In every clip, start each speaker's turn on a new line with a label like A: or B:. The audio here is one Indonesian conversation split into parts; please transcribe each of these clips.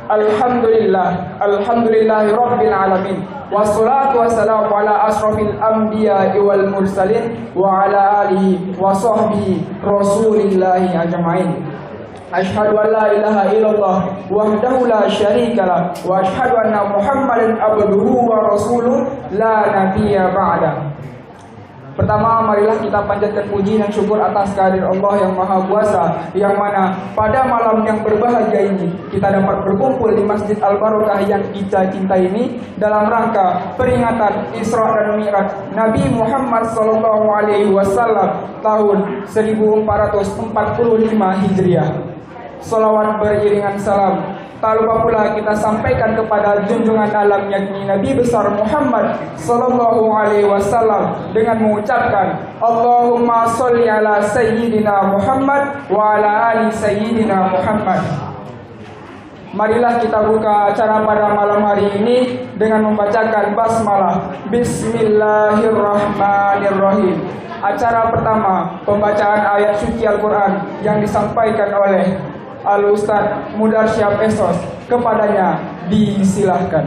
A: Alhamdulillahi rabbil alamin. Wassalatu wassalamu ala asrofil anbiya wal mursalin wa ala alihi wa sahbihi rasulillahi ajma'in. Asyhadu an la ilaha illallah wahdahu la syarika lah wa asyhadu anna Muhammadan abduhu wa rasuluh la nabiyya ba'da. Pertama, marilah kita panjatkan puji dan syukur atas kehadirat Allah yang Maha Kuasa, yang mana pada malam yang berbahagia ini kita dapat berkumpul di Masjid Al-Barokah yang kita cintai ini dalam rangka peringatan Isra dan Mi'raj Nabi Muhammad SAW tahun 1445 Hijriah. Salawat beriringan salam tak lupa pula kita sampaikan kepada junjungan alam yakni Nabi besar Muhammad sallallahu alaihi wasallam dengan mengucapkan Allahumma sholli ala sayyidina Muhammad wa ala ali sayyidina Muhammad. Marilah kita buka acara pada malam hari ini dengan membacakan basmalah. Bismillahirrahmanirrahim. Acara pertama, pembacaan ayat suci Al-Quran yang disampaikan oleh Al-Ustaz Mudarsyah Esos. Kepadanya disilahkan.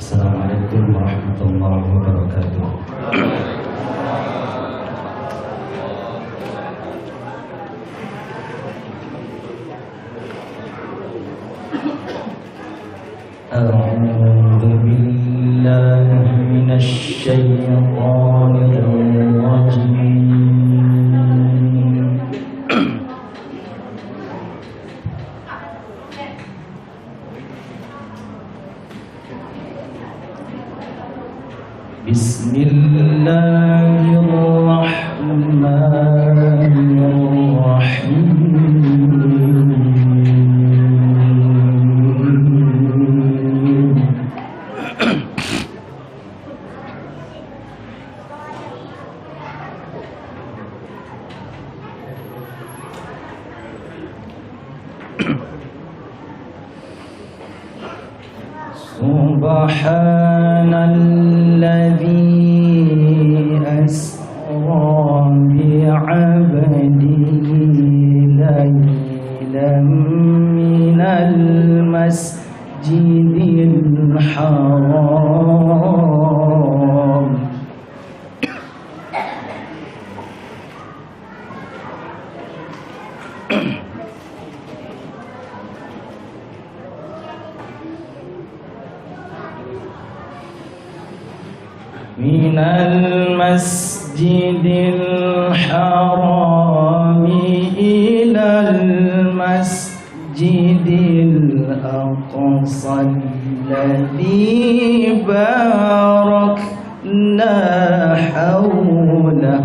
B: Assalamualaikum warahmatullahi wabarakatuh. A'udzu billahi minasy syaithanir rajim. Bismillahirrahmanirrahim. Subhanalladzi asra bi'abdihi laylan minal masjidil haram minal masjidil harami ilal masjidil aqsa alladhi barakna hawla.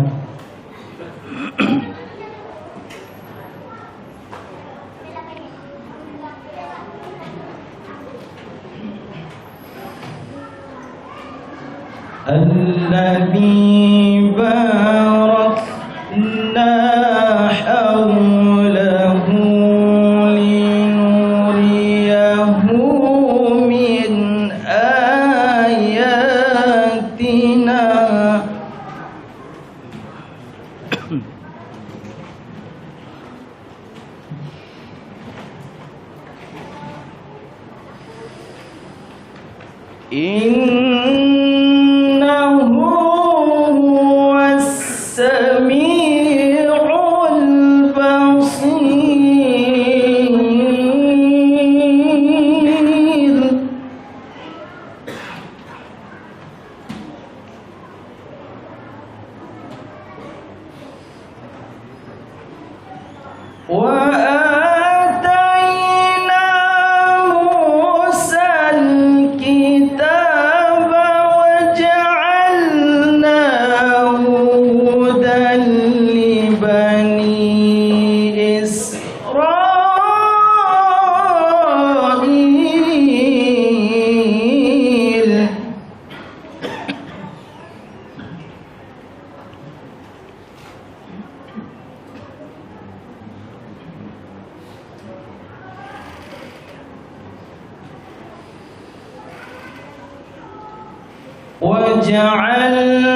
B: Alladzi barakna hawlahu linuriyahu min ayatina.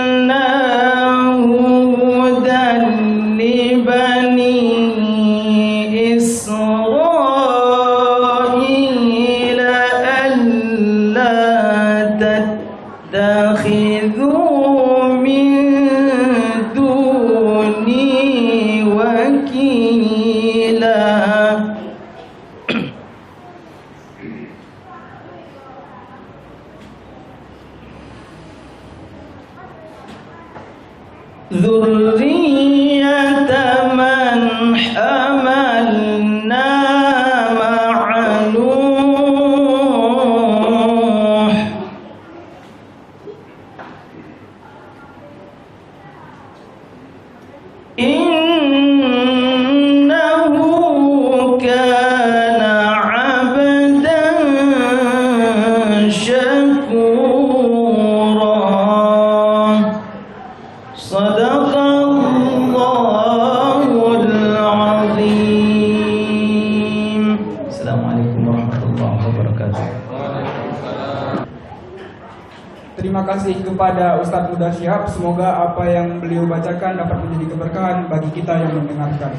B: وجعلناه هدى تتخذوا من دوني وكيلا ذرية من حملنا مع نوح إنه كان عبدا شكورا صدق الله العظيم. Assalamualaikum warahmatullahi wabarakatuh.
A: Terima kasih kepada Ustadz Huda Syihab. Semoga apa yang beliau bacakan dapat menjadi keberkahan bagi kita yang mendengarkan.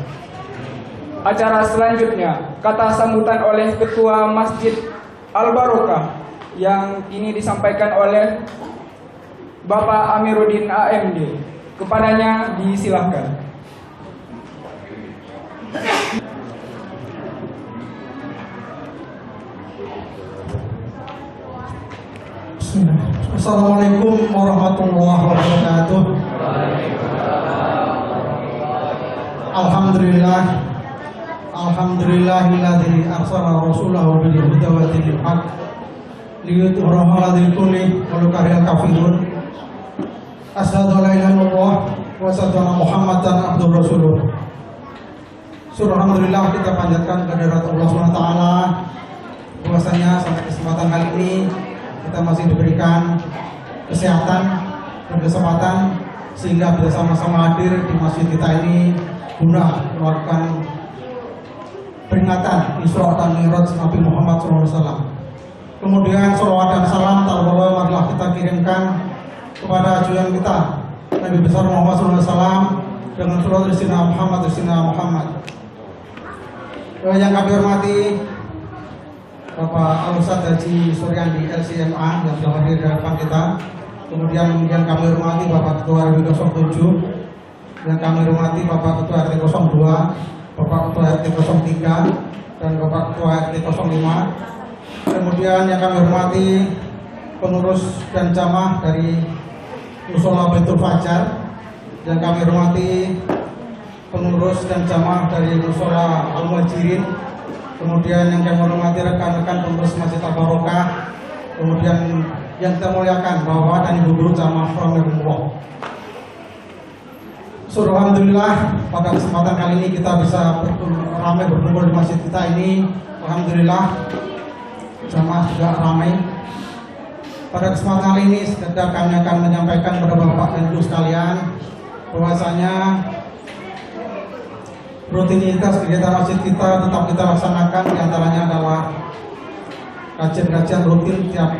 A: Acara selanjutnya, kata sambutan oleh Ketua Masjid Al-Barokah yang ini disampaikan oleh Bapak Amiruddin AMD. Kepadanya disilahkan.
C: Assalamualaikum warahmatullahi wabarakatuh. Alhamdulillahilladzi arsala rasulahu bil huda wa dinil haq liyudhhirahu 'alal kulli walau karihal kafirun. Asyhadu an la ilaha illallah wa asyhadu anna Muhammadan abduhu rasuluh. Alhamdulillah, kita panjatkan kehadirat Allah SWT bahwasanya sampai kesempatan kali ini kita masih diberikan kesehatan dan kesempatan sehingga bisa sama-sama hadir di masjid kita ini guna melakukan peringatan Isra dan Mi'raj Nabi Muhammad SAW. Kemudian salawat dan salam tak lupa marilah kita kirimkan kepada junjungan kita Nabi besar Muhammad SAW dengan surat Risina Muhammad. Yang kami hormati Bapak Al-Ustadz Haji Suryandi LCMA yang sudah hadir di hadapan kita. Kemudian yang kami hormati Bapak Ketua RW 07, yang kami hormati Bapak Ketua RT 02, Bapak Ketua RT 03, dan Bapak Ketua RT 05. Kemudian yang kami hormati pengurus dan jamaah dari Musola Baitul Fajar, yang kami hormati pengurus dan jamaah dari Musola Al-Muhajirin. Kemudian yang kami hormati rekan-rekan pengurus Masjid Al-Barokah, kemudian yang kita muliakan Bapak dan Ibu Guru jamaah rahimahumullah. Alhamdulillah, pada kesempatan kali ini kita bisa ramai berkumpul di masjid kita ini. Alhamdulillah, jamaah juga ramai. Pada kesempatan kali ini sekedar kami akan menyampaikan kepada Bapak dan Ibu sekalian bahwasanya rutinitas kegiatan masjid kita tetap kita laksanakan, diantaranya adalah kajian-kajian rutin tiap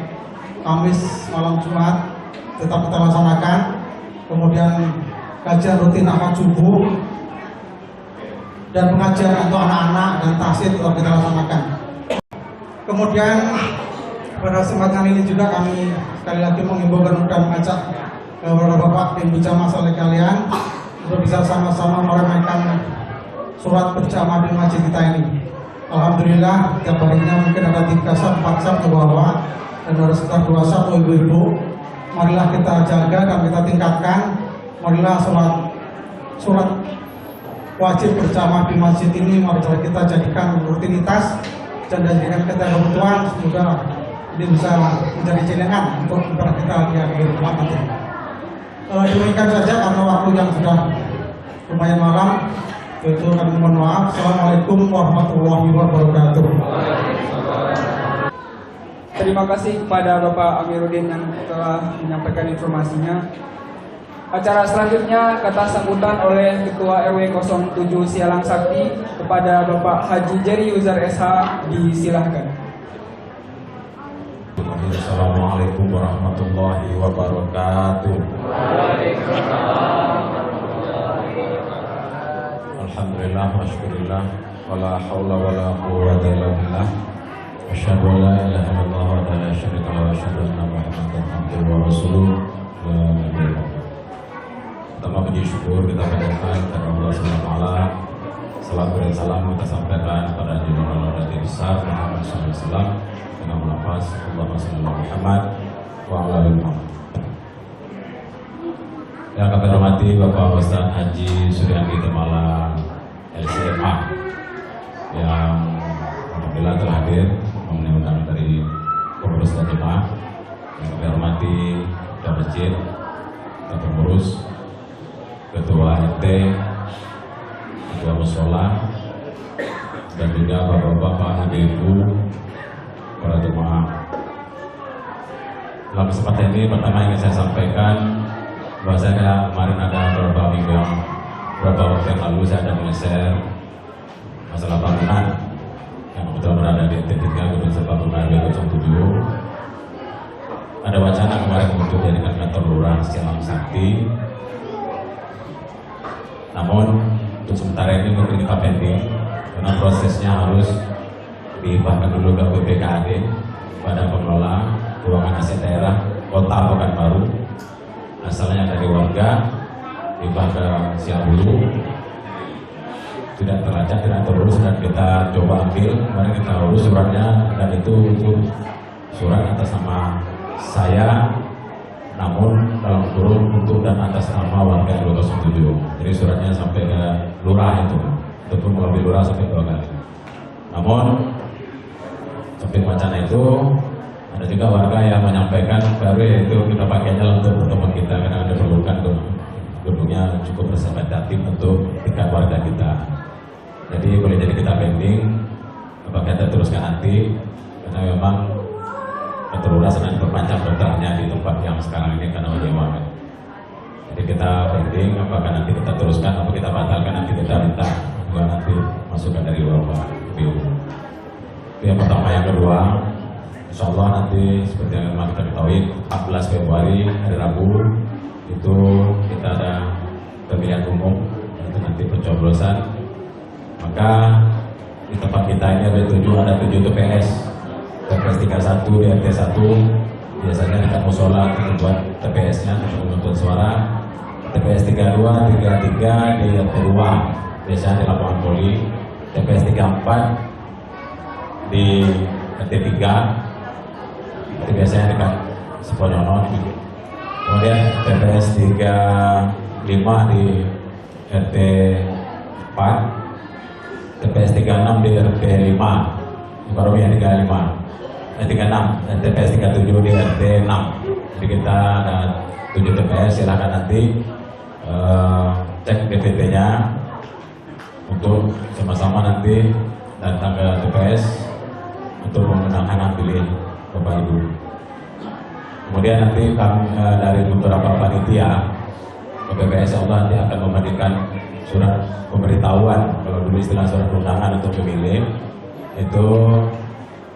C: Kamis malam Jumat tetap kita laksanakan, kemudian kajian rutin akad subuh dan pengajian untuk anak-anak dan tahsin tetap kita laksanakan. Kemudian pada kesempatan ini juga kami sekali lagi mengimbau dan mengajak kepada Bapak dan Ibu jamaah sekalian untuk bisa sama-sama meramaikan sholat berjamaah di masjid kita ini. Alhamdulillah, tiap harinya mungkin ada 3 saf, 4 saf ke bawah dan ada sekitar 2 saf ibu-ibu. Marilah kita jaga dan kita tingkatkan. Marilah sholat wajib berjamaah di masjid ini marilah kita jadikan rutinitas dan jadikan kita kebutuhan. Semoga ini bisa menjadi celengan untuk ibadah kita di akhir nanti. Demikian saja karena waktu yang sudah lumayan malam. Itu kami mohon maaf. Assalamualaikum warahmatullahi wabarakatuh.
A: Terima kasih kepada Bapak Amiruddin yang telah menyampaikan informasinya. Acara selanjutnya kata sambutan oleh Ketua RW 07 Sialang Sakti kepada Bapak Haji Jerry Yuzar SH, disilahkan.
D: Assalamualaikum warahmatullahi wabarakatuh. Alhamdulillah, masyukurillah, wala hawla wala quwwata illa billah. Asyhadu an la ilaha illallah wa la syarika lahu wa asyhadu anna Muhammadan abduhu wa rasuluh. Pertama puji syukur kita panjatkan kepada Allah Subhanahu wa taala. Salam dan salam kita sampaikan pada junjungan Rasul besar Muhammad sallallahu alaihi wasallam dengan melafaz Allahumma shalli ala Muhammad wa ala ali Muhammad. Yang kami hormati Bapak Ustaz Haji Suryadi Kemala LCMA yang alhamdulillah telah hadir memenuhi undangan dari pengurus dan jemaah. Yang kami hormati Ketua Masjid, Ketua Pengurus, Ketua RT, Ketua Mushola, dan juga Bapak-bapak, Ibu-ibu, para jemaah. Dalam kesempatan ini pertama ingin saya sampaikan bahwasanya kemarin ada beberapa waktu yang lalu saya ada men-share masalah bangunan yang kebetulan berada di RT3 Gedung Serba Bangunan 207. Ada wacana kemarin untuk dijadikan kantor lurah Sialam Sakti. Namun untuk sementara ini mungkin kita pending karena prosesnya harus dihibahkan dulu ke BPKAD pada pengelola keuangan aset daerah Kota Pekanbaru. Asalnya dari warga hibah ke Siabulu, tidak terlacak, tidak terurus, dan kita coba ambil. Kemarin kita urus suratnya, dan itu surat atas nama saya, namun dalam kurung untuk dan atas nama warga 207. Jadi suratnya sampai ke lurah itu melalui lurah sampai 2 kali. Namun samping wacana itu ada juga warga yang menyampaikan baru yaitu kita pakainya untuk pertemuan kita karena ada perlukan gedungnya cukup representatif untuk tingkat warga kita. Jadi boleh jadi kita pending, apakah kita teruskan nanti karena memang keteruras dan perpanjang kontraknya di tempat yang sekarang ini karena menyewa. Jadi kita pending, apakah nanti kita teruskan atau kita batalkan, nanti kita minta nanti masukan dari Bapak Ibu. Itu yang pertama. Yang kedua, insya Allah nanti seperti yang kita ketahui 14 Februari hari Rabu itu kita ada pemilihan umum, itu nanti pencoblosan. Maka di tempat kita ini ada 7 TPS. TPS 31 di RT 1 biasanya dekat musola untuk buat TPS-nya untuk menuntut suara. TPS 32, 33 di RT 2 biasanya di lapangan poli. TPS 34 di RT 3 itu biasanya dekat Seponyono. Kemudian TPS 35 di RT 4, TPS 36 di RT 5, baru yang 36, dan TPS 37 di RT 6. Jadi kita ada 7 TPS. Silahkan nanti cek DPT-nya untuk sama-sama nanti datang ke TPS untuk memenangkan pilih Bapak Ibu. Kemudian nanti kami dari beberapa panitia PPS Allah nanti akan memberikan surat pemberitahuan, kalau dulu istilah surat undangan untuk pemilih, itu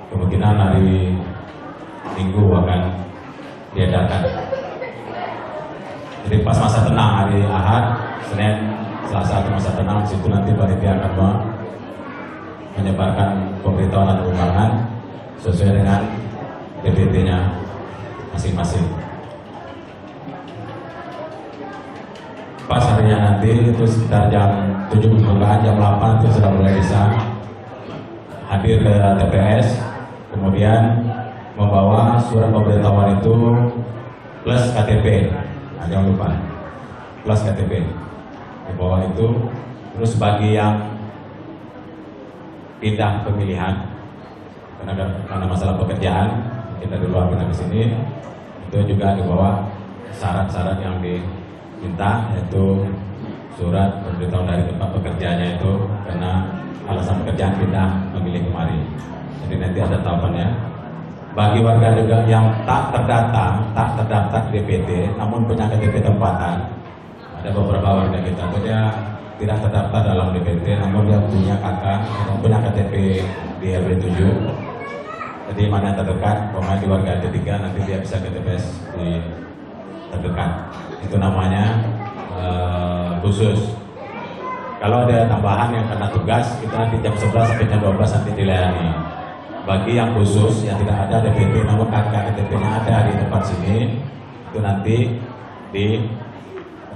D: kemungkinan hari Minggu akan diadakan. Jadi pas masa tenang hari Ahad, Senin, Selasa atau masa tenang, situ nanti panitia akan menyebarkan pemberitahuan dan undangan sesuai dengan DPT-nya masing-masing. Pas harinya nanti itu sekitar jam 7 pembukaan, jam 8 itu sudah mulai bisa hadir ke TPS, kemudian membawa surat pemberitahuan itu plus KTP. Nah, jangan lupa plus KTP dibawa itu. Terus bagi yang pindah pemilihan karena masalah pekerjaan, kita di luar pindah ke sini, itu juga dibawa syarat-syarat yang diminta, yaitu surat pemberitahuan dari tempat pekerjaannya itu karena alasan pekerjaan pindah memilih kemari. Jadi nanti ada tahapannya. Bagi warga juga yang tak terdaftar DPT, namun punya KTP tempatan, ada beberapa warga kita dia tidak terdaftar dalam DPT, namun dia punya KK atau punya KTP di RW 7. Jadi mana yang terdekat, pemain di warga RT 3, nanti dia bisa ke TPS di terdekat. Itu namanya khusus. Kalau ada tambahan yang karena tugas, kita nanti jam 11 sampai jam 12 nanti dilayani. bagi yang khusus yang tidak ada DPT namun kakak KTP-nya ada di tempat sini, itu nanti di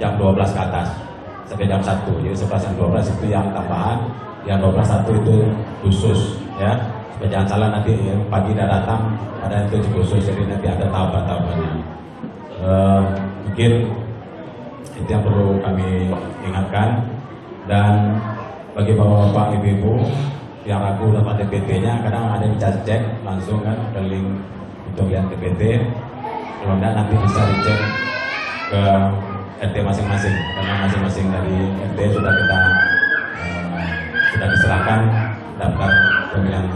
D: jam 12 ke atas sampai jam 1. Jadi 11 dan 12 itu yang tambahan, yang 12-1 itu khusus ya. Supaya jangan salah nanti ya, pagi dah datang pada itu khusus, jadi nanti ada tahapan-tahapannya. Mungkin itu yang perlu kami ingatkan. Dan bagi bapak-bapak, ibu-ibu yang ragu dapat DPT-nya, kadang ada yang bisa cek langsung kan ke link untuk lihat DPT. Kalau enggak nanti bisa dicek ke RT masing-masing, karena masing-masing dari RT sudah diserahkan daftar pemilihan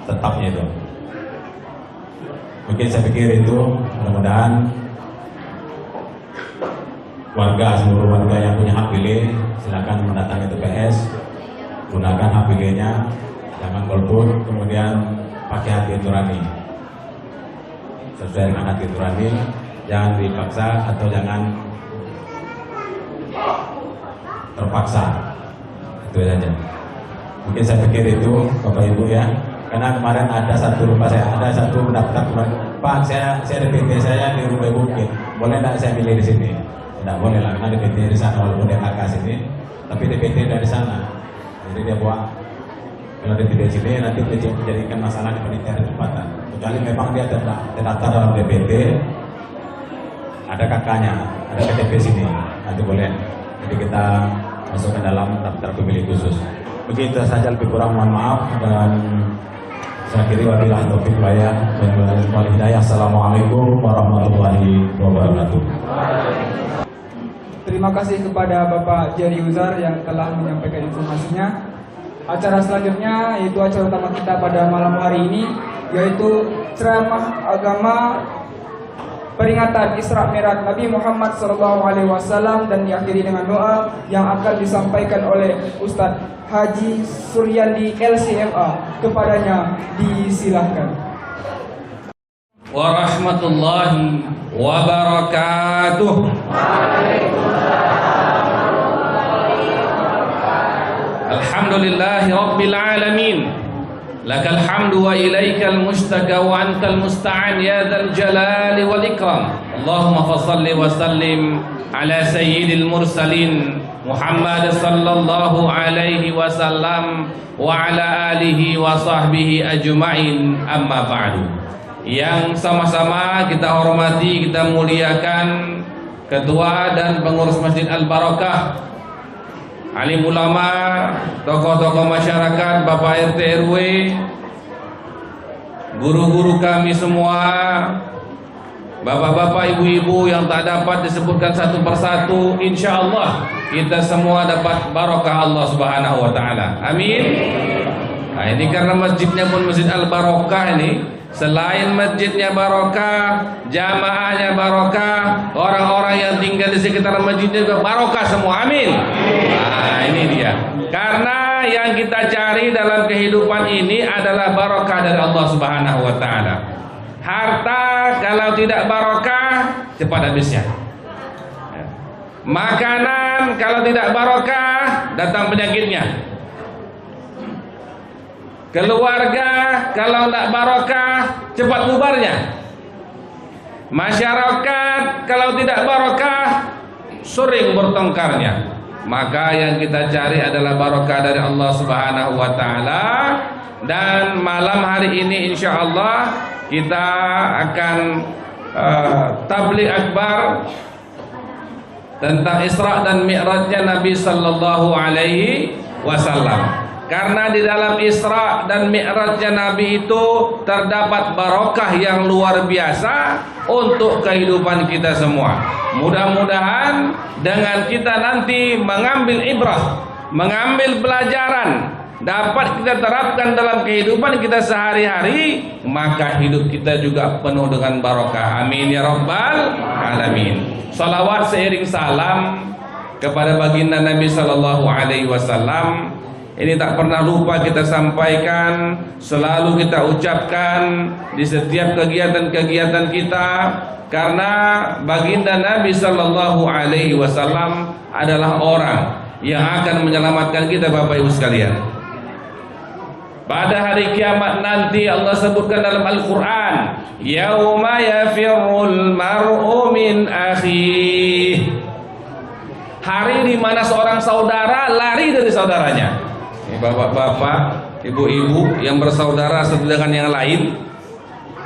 D: tetapnya itu. Mungkin saya pikir itu, mudah-mudahan seluruh warga yang punya hak pilih silakan mendatangi TPS, gunakan hak pilihnya, jangan golput, kemudian pakai hati nurani, sesuai dengan hati nurani, jangan dipaksa atau jangan terpaksa. Itu saja. Mungkin saya pikir itu Bapak Ibu ya. Karena kemarin ada satu pendaftar kemarin, Pak, saya DPT saya di rumah Ibu, boleh tidak saya pilih di sini? Tidak boleh lah, karena DPT di sana walaupun dia kakak sini, tapi DPT dari sana. Jadi dia buat kalau DPT di sini nanti menjadikan masalah di panitia tempatan. Kecuali memang dia terdaftar dalam DPT, ada kakaknya, ada KTP sini, nanti boleh. Jadi kita masuk ke dalam daftar pemilih khusus. Begitu saja, lebih kurang mohon maaf, dan saya kira wabillahi taufiq wal hidayah. Assalamualaikum warahmatullahi wabarakatuh.
A: Terima kasih kepada Bapak Jerry Uzar yang telah menyampaikan informasinya. Acara selanjutnya yaitu acara utama kita pada malam hari ini, yaitu ceramah agama peringatan Isra Mi'raj Nabi Muhammad SAW, dan diakhiri dengan doa yang akan disampaikan oleh Ustadz Haji Suryandi LCMA. Kepadanya disilahkan.
E: Warahmatullahi wabarakatuh. Alhamdulillahi rabbil alamin. Lakal hamdu wa ilaikal mustaka wa antal musta'an ya dzal jalali wal ikram. Allahumma fassalli wa sallim ala sayyidil mursalin Muhammad sallallahu alaihi wasallam wa ala alihi wa sahbihi ajma'in, amma ba'du. Yang sama-sama kita hormati, kita muliakan Ketua dan Pengurus Masjid Al-Barakah, alim ulama, tokoh-tokoh masyarakat, Bapak RT RW, guru-guru kami semua, bapak-bapak, ibu-ibu yang tak dapat disebutkan satu persatu, insya Allah kita semua dapat barokah Allah Subhanahu wa Ta'ala. Amin. Nah, ini karena masjidnya pun Masjid Al-Barakah ini, selain masjidnya barokah, jamaahnya barokah, orang-orang yang tinggal di sekitar masjidnya juga barokah semua. Amin. Nah, ini dia. Karena yang kita cari dalam kehidupan ini adalah barokah dari Allah Subhanahu wa Ta'ala. Harta kalau tidak barokah cepat habisnya. Makanan kalau tidak barokah datang penyakitnya. Keluarga kalau tidak barokah cepat bubarnya. Masyarakat kalau tidak barokah sering bertengkarnya. Maka yang kita cari adalah barokah dari Allah Subhanahu wa Ta'ala. Dan malam hari ini insya Allah kita akan tabligh akbar tentang Isra dan Mi'rajnya Nabi sallallahu alaihi wasallam. Karena di dalam Isra dan Mi'rajnya Nabi itu terdapat barokah yang luar biasa untuk kehidupan kita semua. Mudah-mudahan dengan kita nanti mengambil ibrah, mengambil pelajaran, dapat kita terapkan dalam kehidupan kita sehari-hari, maka hidup kita juga penuh dengan barokah. Amin ya rabbal alamin. Salawat seiring salam kepada baginda Nabi sallallahu alaihi wasallam. Ini tak pernah lupa kita sampaikan, selalu kita ucapkan di setiap kegiatan-kegiatan kita, karena baginda Nabi sallallahu alaihi wasallam adalah orang yang akan menyelamatkan kita, Bapak Ibu sekalian. Pada hari kiamat nanti Allah sebutkan dalam Al-Quran, yauma yafirrul mar'u min akhih. Hari di mana seorang saudara lari dari saudaranya. Ini bapak-bapak, ibu-ibu yang bersaudara satu dengan yang lain,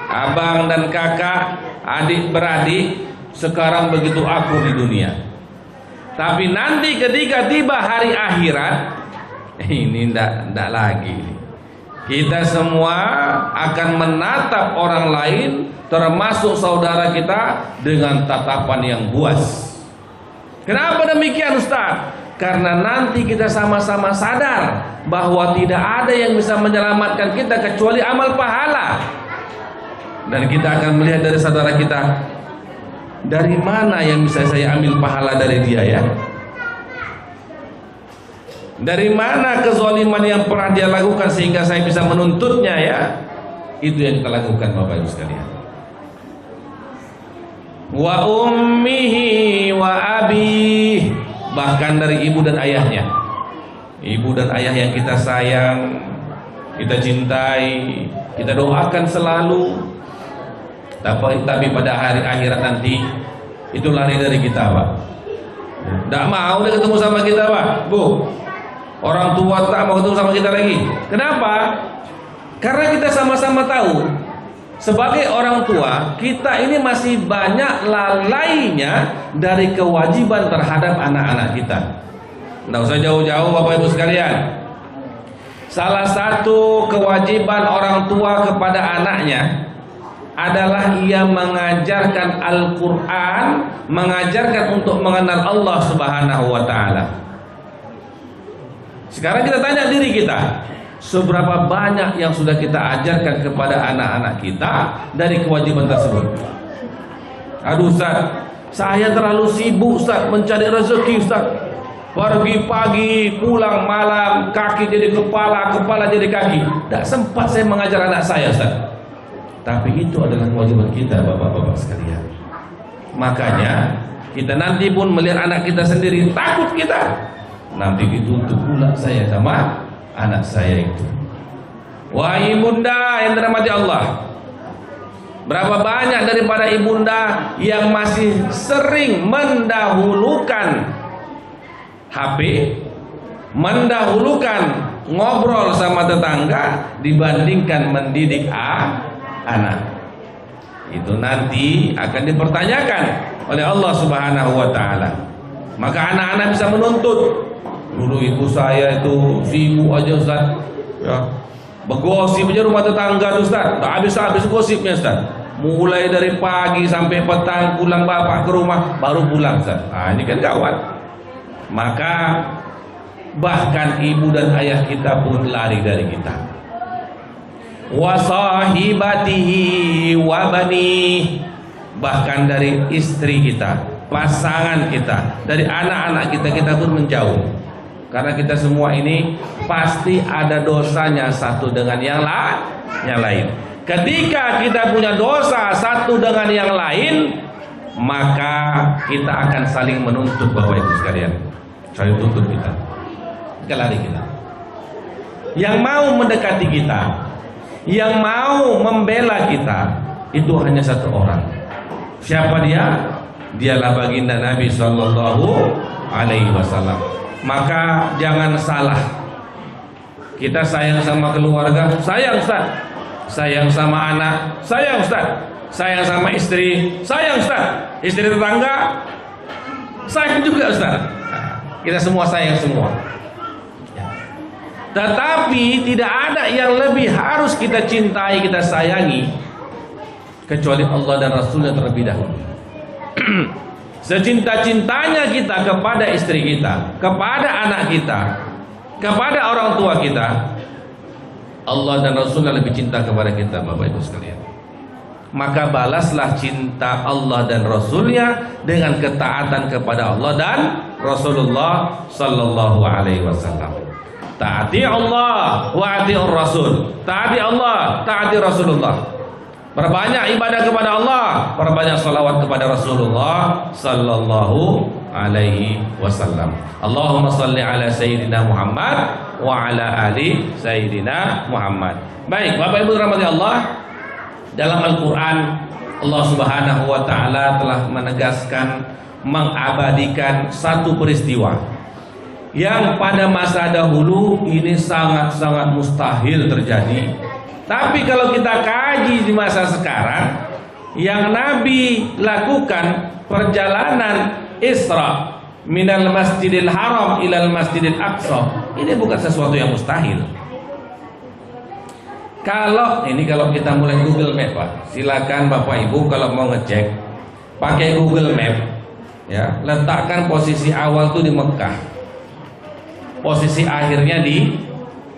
E: abang dan kakak, adik beradik, sekarang begitu akur di dunia. Tapi nanti ketika tiba hari akhirat, ini ndak lagi. Kita semua akan menatap orang lain, termasuk saudara kita, dengan tatapan yang buas. Kenapa demikian, Ustaz? Karena nanti kita sama-sama sadar bahwa tidak ada yang bisa menyelamatkan kita kecuali amal pahala. Dan kita akan melihat dari saudara kita, dari mana yang bisa saya ambil pahala dari dia ya? Dari mana kezaliman yang pernah dia lakukan sehingga saya bisa menuntutnya ya? Itu yang kita lakukan Bapak Ibu sekalian. Wa ummihi wa abi, bahkan dari ibu dan ayahnya. Ibu dan ayah yang kita sayang, kita cintai, kita doakan selalu. Tapi pada hari akhirat nanti itu lari dari kita, Pak. Tidak mau dia ketemu sama kita, Pak. Bu, orang tua tak mau ketemu sama kita lagi. Kenapa? Karena kita sama-sama tahu, sebagai orang tua, kita ini masih banyak lalainya dari kewajiban terhadap anak-anak kita. Tidak usah jauh-jauh Bapak Ibu sekalian. Salah satu kewajiban orang tua kepada anaknya adalah ia mengajarkan Al-Quran, mengajarkan untuk mengenal Allah Subhanahu wa Ta'ala. Sekarang kita tanya diri kita, seberapa banyak yang sudah kita ajarkan kepada anak-anak kita dari kewajiban tersebut? Aduh Ustaz, saya terlalu sibuk Ustaz mencari rezeki Ustaz. Pergi pagi, pulang malam, kaki jadi kepala, kepala jadi kaki. Tidak sempat saya mengajar anak saya Ustaz. Tapi itu adalah kewajiban kita Bapak-bapak sekalian. Makanya kita nanti pun melihat anak kita sendiri, takut kita. Nanti dituntut pula saya sama anak saya itu. Wahai ibunda yang dirahmati Allah, berapa banyak daripada ibunda yang masih sering mendahulukan HP, mendahulukan ngobrol sama tetangga dibandingkan mendidik anak. Itu nanti akan dipertanyakan oleh Allah Subhanahu wa Ta'ala. Maka anak-anak bisa menuntut, dulu ibu saya itu sibuk aja Ustaz ya, bergosip aja rumah tetangga Ustaz, tak habis-habis gosipnya Ustaz. Mulai dari pagi sampai petang, pulang bapak ke rumah baru pulang Ustaz. Ini kan gawat. Maka bahkan ibu dan ayah kita pun lari dari kita. Wa sahibatihi wa bani, bahkan dari istri kita, pasangan kita, dari anak-anak kita pun menjauh. Karena kita semua ini pasti ada dosanya satu dengan yang lain. Ketika kita punya dosa satu dengan yang lain, maka kita akan saling menuntut Bapak Ibu sekalian. Saling tuntut kita. Lari kita. Yang mau mendekati kita, yang mau membela kita, itu hanya satu orang. Siapa dia? Dialah baginda Nabi Sallallahu Alaihi Wasallam. Maka jangan salah. Kita sayang sama keluarga, sayang Ustaz. Sayang sama anak, sayang Ustaz. Sayang sama istri, sayang Ustaz. Istri tetangga, sayang juga Ustaz. Kita semua sayang semua. Tetapi tidak ada yang lebih harus kita cintai, kita sayangi kecuali Allah dan Rasulnya terlebih dahulu. Secinta-cintanya kita kepada istri kita, kepada anak kita, kepada orang tua kita, Allah dan Rasulnya lebih cinta kepada kita Bapak Ibu sekalian. Maka balaslah cinta Allah dan Rasulnya dengan ketaatan kepada Allah dan Rasulullah Sallallahu Alaihi Wasallam. Taati Allah wa ati'ur Rasul. Taati Allah, taati Rasulullah. Perbanyak ibadah kepada Allah, perbanyak salawat kepada Rasulullah Sallallahu Alaihi Wasallam. Allahumma salli ala Sayyidina Muhammad wa ala ali sayyidina Muhammad. Baik, Bapak Ibu rahmati Allah, dalam Al-Qur'an Allah Subhanahu wa taala telah menegaskan, mengabadikan satu peristiwa yang pada masa dahulu ini sangat-sangat mustahil terjadi. Tapi kalau kita kaji di masa sekarang, yang Nabi lakukan perjalanan Isra minal Masjidil Haram ilal Masjidil Aqsa, ini bukan sesuatu yang mustahil. Kalau kita mulai Google Map, Pak, silakan Bapak Ibu kalau mau ngecek pakai Google Map, ya, letakkan posisi awal tuh di Mekah, posisi akhirnya di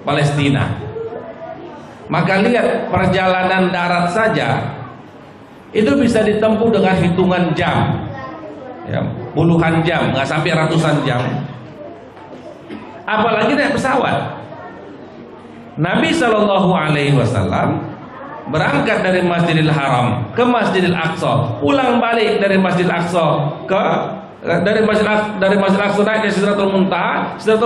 E: Palestina. Maka lihat perjalanan darat saja itu bisa ditempuh dengan hitungan jam, ya, puluhan jam, nggak sampai ratusan jam. Apalagi naik pesawat. Nabi Shallallahu Alaihi Wasallam berangkat dari Masjidil Haram ke Masjidil Aqsa, pulang balik dari Masjidil Aqsa dari Masjidil Aqsa naik ke Sidratul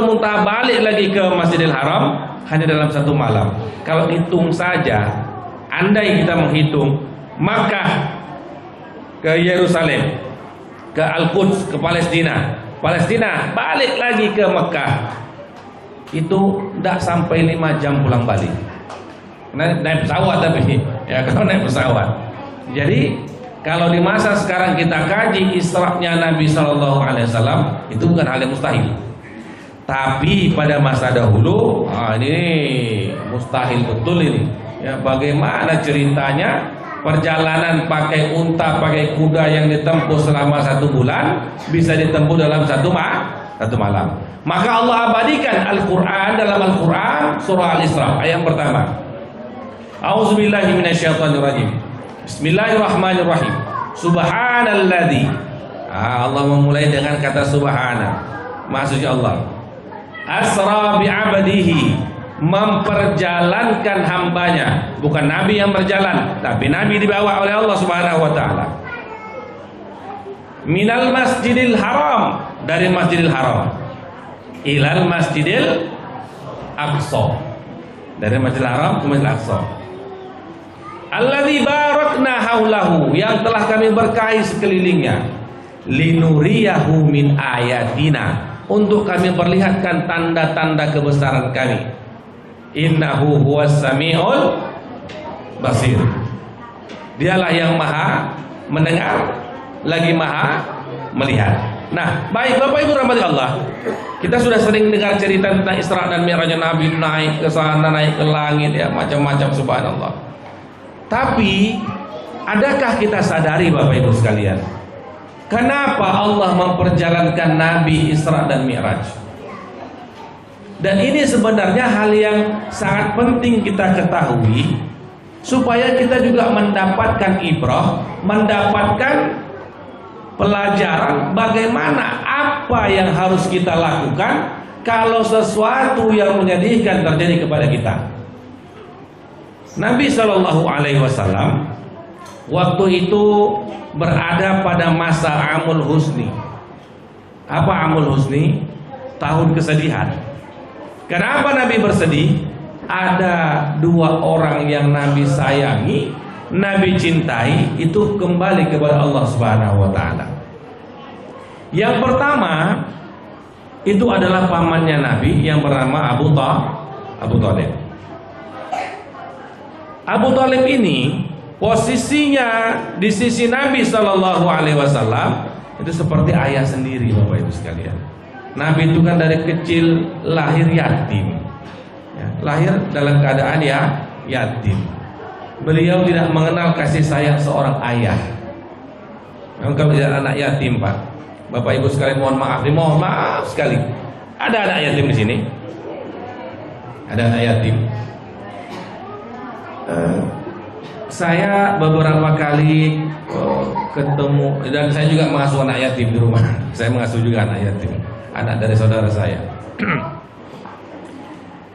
E: Muntaha balik lagi ke Masjidil Haram hanya dalam satu malam. Kalau hitung saja, andai kita menghitung Makkah ke Yerusalem, ke Al-Quds, ke Palestina, balik lagi ke Mekah, itu tidak sampai 5 jam pulang balik. Naik pesawat tapi, ya, kalau naik pesawat. Jadi kalau di masa sekarang kita kaji Isra-nya Nabi Shallallahu Alaihi Wasallam, itu bukan hal yang mustahil. Tapi pada masa dahulu, ini mustahil betul ini. Ya, bagaimana ceritanya perjalanan pakai unta, pakai kuda yang ditempuh selama 1 bulan bisa ditempuh dalam satu malam. Maka Allah abadikan Al-Quran dalam Al-Quran surah Al-Isra ayat pertama. A'udzubillahi minasyaitonirrajim. Bismillahirrahmanirrahim. Subhanalladzi. Allah memulai dengan kata subhana. Maksudnya Allah. Asra bi'abdihi, memperjalankan hambanya. Bukan Nabi yang berjalan, tapi Nabi dibawa oleh Allah Subhanahu wa taala. Minal Masjidil Haram, dari Masjidil Haram, ilal Masjidil Aqsa, dari Masjidil Haram ke Masjidil Aqsa. Alladzi barakna haulahu, yang telah kami berkahi sekelilingnya. Linuriyahu min ayatina, untuk kami perlihatkan tanda-tanda kebesaran kami. Innahu huwas samiul basir. Dialah yang maha mendengar lagi maha melihat. Nah, baik Bapak Ibu rahmati Allah, kita sudah sering dengar cerita tentang Isra dan Mi'rajnya Nabi, naik ke sana, naik ke langit, ya, macam-macam, subhanallah. Tapi adakah kita sadari Bapak Ibu sekalian, kenapa Allah memperjalankan Nabi Isra dan Mi'raj? Dan ini sebenarnya hal yang sangat penting kita ketahui, supaya kita juga mendapatkan ibrah, mendapatkan pelajaran bagaimana apa yang harus kita lakukan kalau sesuatu yang menyedihkan terjadi kepada kita. Nabi Shallallahu Alaihi Wasallam waktu itu berada pada masa Amul Husni. Apa Amul Husni? Tahun kesedihan. Kenapa Nabi bersedih? Ada 2 orang yang Nabi sayangi, Nabi cintai, itu kembali kepada Allah Subhanahu wa taala. Yang pertama itu adalah pamannya Nabi yang bernama Abu Thalib. Abu Thalib ini posisinya di sisi Nabi Shallallahu Alaihi Wasallam itu seperti ayah sendiri, Bapak Ibu sekalian. Nabi itu kan dari kecil lahir yatim, ya, lahir dalam keadaan yatim. Beliau tidak mengenal kasih sayang seorang ayah. Engkau tidak anak yatim, Pak. Bapak Ibu sekalian, mohon maaf sekali. Ada anak yatim di sini? Ada anak yatim. Saya beberapa kali ketemu, dan saya juga mengasuh anak yatim di rumah. Saya mengasuh juga anak yatim, anak dari saudara saya.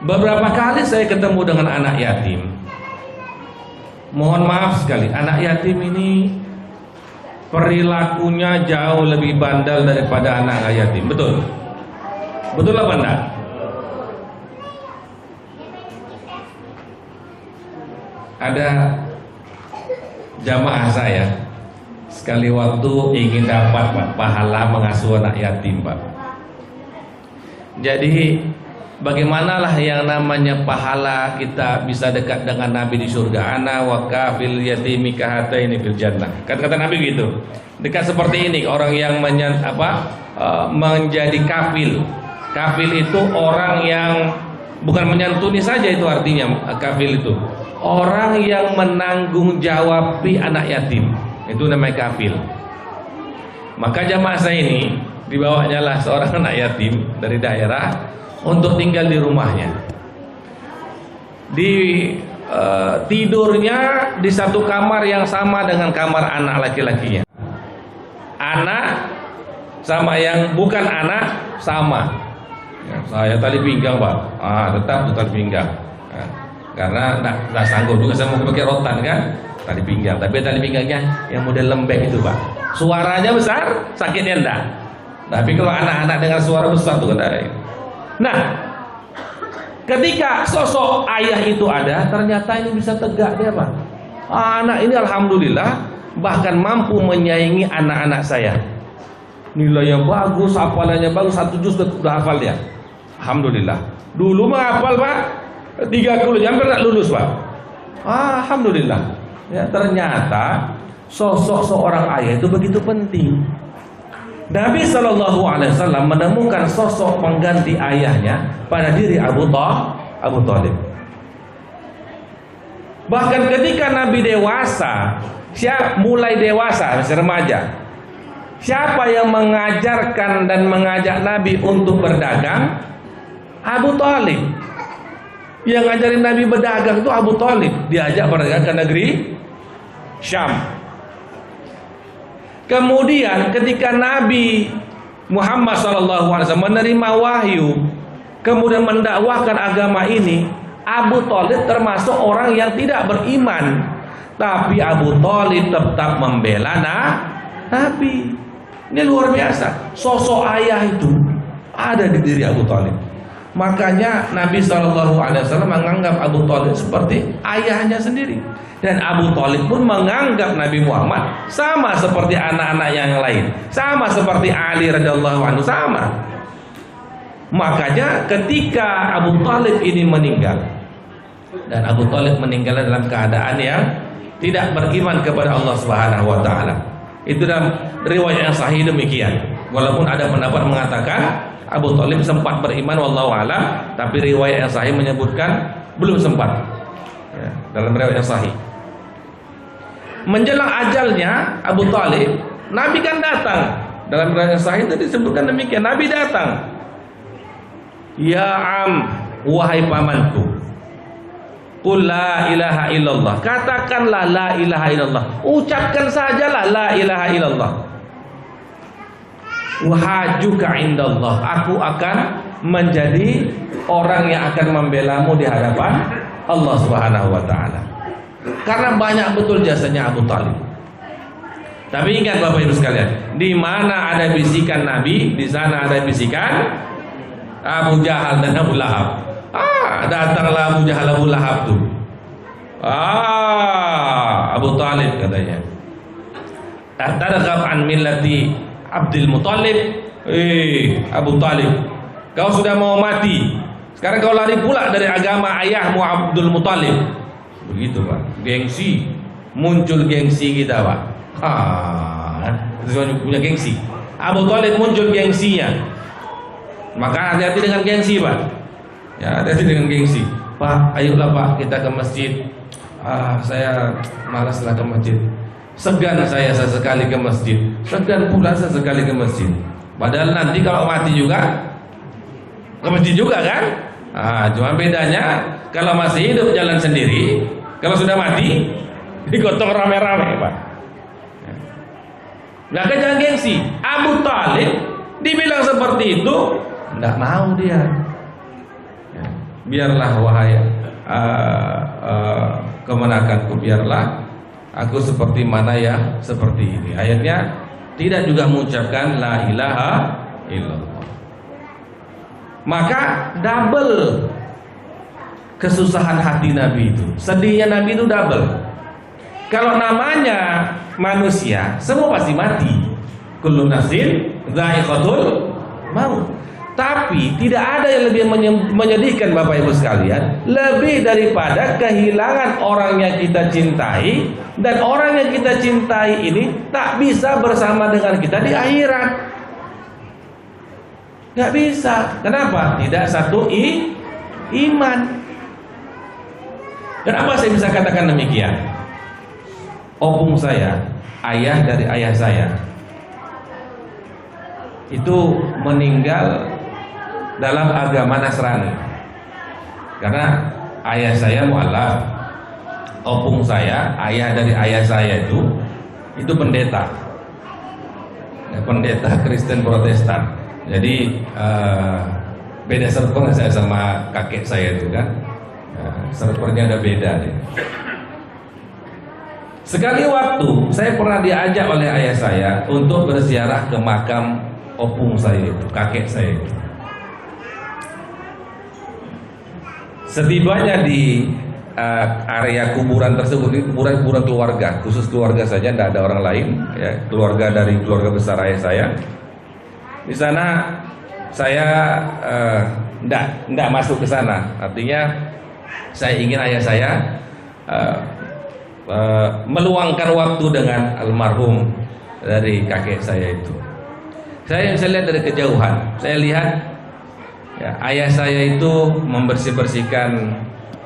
E: Beberapa kali saya ketemu dengan anak yatim. Mohon maaf sekali, anak yatim ini perilakunya jauh lebih bandel daripada anak yatim. Betul? Betul apa enggak? ada jamaah saya sekali waktu ingin dapat Pak, pahala mengasuh anak yatim Pak. Jadi bagaimanalah yang namanya pahala kita bisa dekat dengan Nabi di surga. Ana wa kafil yatimi kahataini fil jannah. Kata Nabi gitu. Dekat seperti ini orang yang menjadi kafil. Kafil itu orang yang bukan menyantuni saja, itu artinya kafil itu orang yang menanggung jawabi anak yatim. Itu namanya kafil. Maka jamaah saya ini dibawanya lah seorang anak yatim dari daerah untuk tinggal di rumahnya. Tidurnya di satu kamar yang sama dengan kamar anak laki-lakinya. Anak sama yang bukan anak sama. Ya, saya tali pinggang Pak. Tetap tali pinggang. Ya, karena nggak sanggup juga saya mau pakai rotan kan, tali pinggang. Tapi tali pinggangnya yang model lembek itu Pak. Suaranya besar, sakitnya enggak. Tapi kalau anak-anak dengan suara besar itu kan ada. Nah, ketika sosok ayah itu ada, ternyata ini bisa tegak dia Pak. Anak ini alhamdulillah bahkan mampu menyaingi anak-anak saya. Nilainya bagus, hafalannya bagus, 1 juz sudah hafal dia. Alhamdulillah. Dulu mah hafal Pak 30 hampir tak lulus Pak. Alhamdulillah. Ya, ternyata sosok seorang ayah itu begitu penting. Nabi SAW menemukan sosok pengganti ayahnya pada diri Abu Thalib. Bahkan ketika Nabi dewasa, mulai dewasa, masih remaja, siapa yang mengajarkan dan mengajak Nabi untuk berdagang? Abu Thalib. Yang ngajarin Nabi berdagang itu Abu Thalib. Diajak berdagang ke negeri Syam. Kemudian ketika Nabi Muhammad SAW menerima wahyu, kemudian mendakwahkan agama ini, Abu Thalib termasuk orang yang tidak beriman. Tapi Abu Thalib tetap membela Nabi. Ini luar biasa. Sosok ayah itu ada di diri Abu Thalib. Makanya Nabi SAW menganggap Abu Thalib seperti ayahnya sendiri. Dan Abu Thalib pun menganggap Nabi Muhammad sama seperti anak-anak yang lain, sama seperti Ali radhiyallahu anhu, sama. Makanya ketika Abu Thalib ini meninggal, dan Abu Thalib meninggal dalam keadaan yang tidak beriman kepada Allah Subhanahu wa taala. Itu dalam riwayat yang sahih demikian. Walaupun ada pendapat mengatakan Abu Thalib sempat beriman wallahu a'lam, tapi riwayat yang sahih menyebutkan belum sempat. Ya, dalam riwayat yang sahih. Menjelang ajalnya Abu Thalib, Nabi kan datang. Dalam riwayat yang sahih itu disebutkan demikian, Nabi datang. Ya am, wahai pamanku, qul la ilaha illallah. Katakanlah la ilaha illallah. Ucapkan sajalah la ilaha illallah. Wahajuka indallah. Aku akan menjadi orang yang akan membelamu di hadapan Allah Subhanahu wa taala. Karena banyak betul jasanya Abu Thalib. Tapi ingat Bapak Ibu sekalian, di mana ada bisikan Nabi, di sana ada bisikan Abu Jahal dan Abu Lahab. Datanglah Abu Jahal, Abu Lahab tuh. Abu Thalib katanya, "Targhab an millati Abdul Muthalib." Abu Thalib, kau sudah mau mati. Sekarang kau lari pula dari agama ayahmu Abdul Muthalib. Begitu Pak, gengsi. Muncul gengsi kita Pak. Itu punya gengsi. Abu Thalib muncul gengsinya. Maka hati-hati dengan gengsi Pak. Ya, hati-hati dengan gengsi. Pak, ayolah Pak kita ke masjid. Saya malaslah ke masjid. Segan saya sesekali ke masjid. Segan pula sesekali ke masjid. Padahal nanti kalau mati juga ke masjid juga kan? Cuma bedanya kalau masih hidup jalan sendiri, kalau sudah mati digotong rame-rame Pak. Maka jangan gengsi. Abu Thalib dibilang seperti itu, tidak mau dia. Biarlah wahai kemenakanku, biarlah aku seperti mana ya seperti ini. Ayatnya tidak juga mengucapkan la ilaha illallah. Maka double kesusahan hati Nabi itu. Sedihnya Nabi itu double. Kalau namanya manusia, semua pasti mati. Kullu nafsin dha'iqatul maut. Tapi tidak ada yang lebih menyedihkan Bapak Ibu sekalian, lebih daripada kehilangan orang yang kita cintai, dan orang yang kita cintai ini tak bisa bersama dengan kita di akhirat. Gak bisa. Kenapa? Tidak satu iman. Kenapa saya bisa katakan demikian? Opung saya, ayah dari ayah saya, itu meninggal dalam agama Nasrani. Karena ayah saya mu'alaf, opung saya, ayah dari ayah saya itu pendeta, pendeta Kristen Protestan. Jadi beda server saya sama kakek saya itu kan, servernya ada beda deh. Sekali waktu saya pernah diajak oleh ayah saya untuk berziarah ke makam opung saya itu, kakek saya itu. Setibanya di area kuburan tersebut, ini kuburan keluarga, khusus keluarga saja, tidak ada orang lain, ya, keluarga dari keluarga besar ayah saya. Di sana saya tidak masuk ke sana, artinya saya ingin ayah saya meluangkan waktu dengan almarhum dari kakek saya itu. Saya lihat dari kejauhan, saya lihat ya, ayah saya itu membersihkan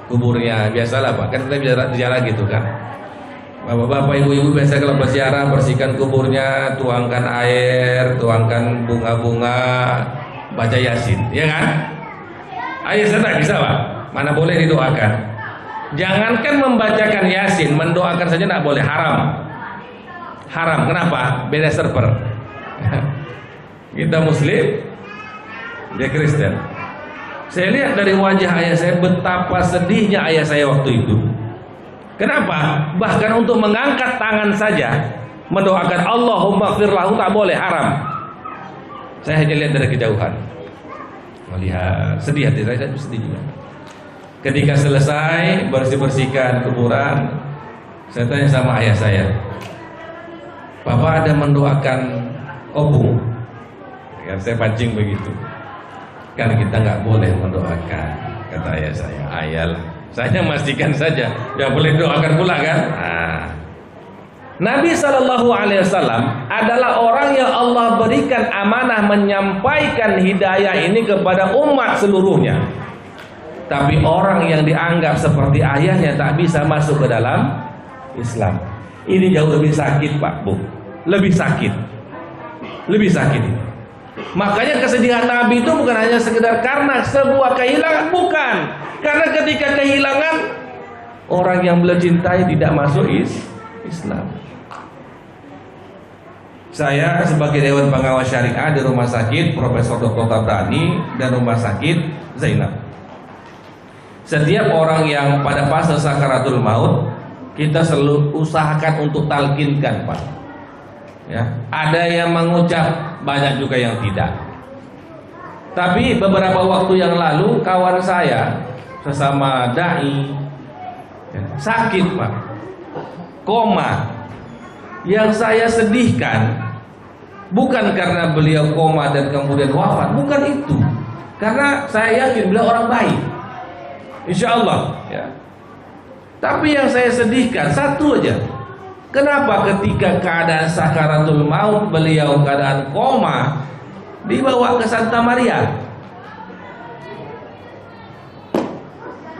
E: kuburnya. Biasalah Pak, kan kita bicara gitu kan. Bapak-bapak, ibu-ibu biasa kalau berziarah bersihkan kuburnya, tuangkan air, tuangkan bunga-bunga, baca Yasin, ya kan? Ayah saya tak bisa Pak, mana boleh didoakan. Jangankan membacakan Yasin, mendoakan saja tidak boleh, haram. Haram, kenapa? Beda server. Kita Muslim, dia Kristen. Saya lihat dari wajah ayah saya betapa sedihnya ayah saya waktu itu. Kenapa? Bahkan untuk mengangkat tangan saja mendoakan Allahumma ighfir lahu tak boleh, haram. Saya hanya lihat dari kejauhan, melihat sedih hati saya sedih juga. Ketika selesai bersihkan kuburan, saya tanya sama ayah saya, Bapak ada mendoakan opung? Ya, saya pancing begitu. Kan kita nggak boleh mendoakan, kata ayah saya. Ayalah, saya memastikan saja, ya boleh doakan pula kan. Nabi SAW adalah orang yang Allah berikan amanah menyampaikan hidayah ini kepada umat seluruhnya. Tapi orang yang dianggap seperti ayahnya tak bisa masuk ke dalam Islam. Ini jauh lebih sakit Pak Bu, lebih sakit, lebih sakit. Makanya kesedihan Nabi itu bukan hanya sekedar karena sebuah kehilangan, bukan. Karena ketika kehilangan orang yang beliau cintai tidak masuk Islam. Saya sebagai Dewan Pengawas Syariah di Rumah Sakit Profesor Dr. Tabrani dan Rumah Sakit Zainab, setiap orang yang pada fase sakaratul maut kita selalu usahakan untuk talkinkan Pak. Ya, ada yang mengucap, banyak juga yang tidak. Tapi beberapa waktu yang lalu kawan saya sesama dai ya, sakit Pak, koma. Yang saya sedihkan bukan karena beliau koma dan kemudian wafat, bukan itu. Karena saya yakin beliau orang baik, insya Allah ya. Tapi yang saya sedihkan satu aja. Kenapa ketika keadaan sakaratul maut beliau keadaan koma dibawa ke Santa Maria?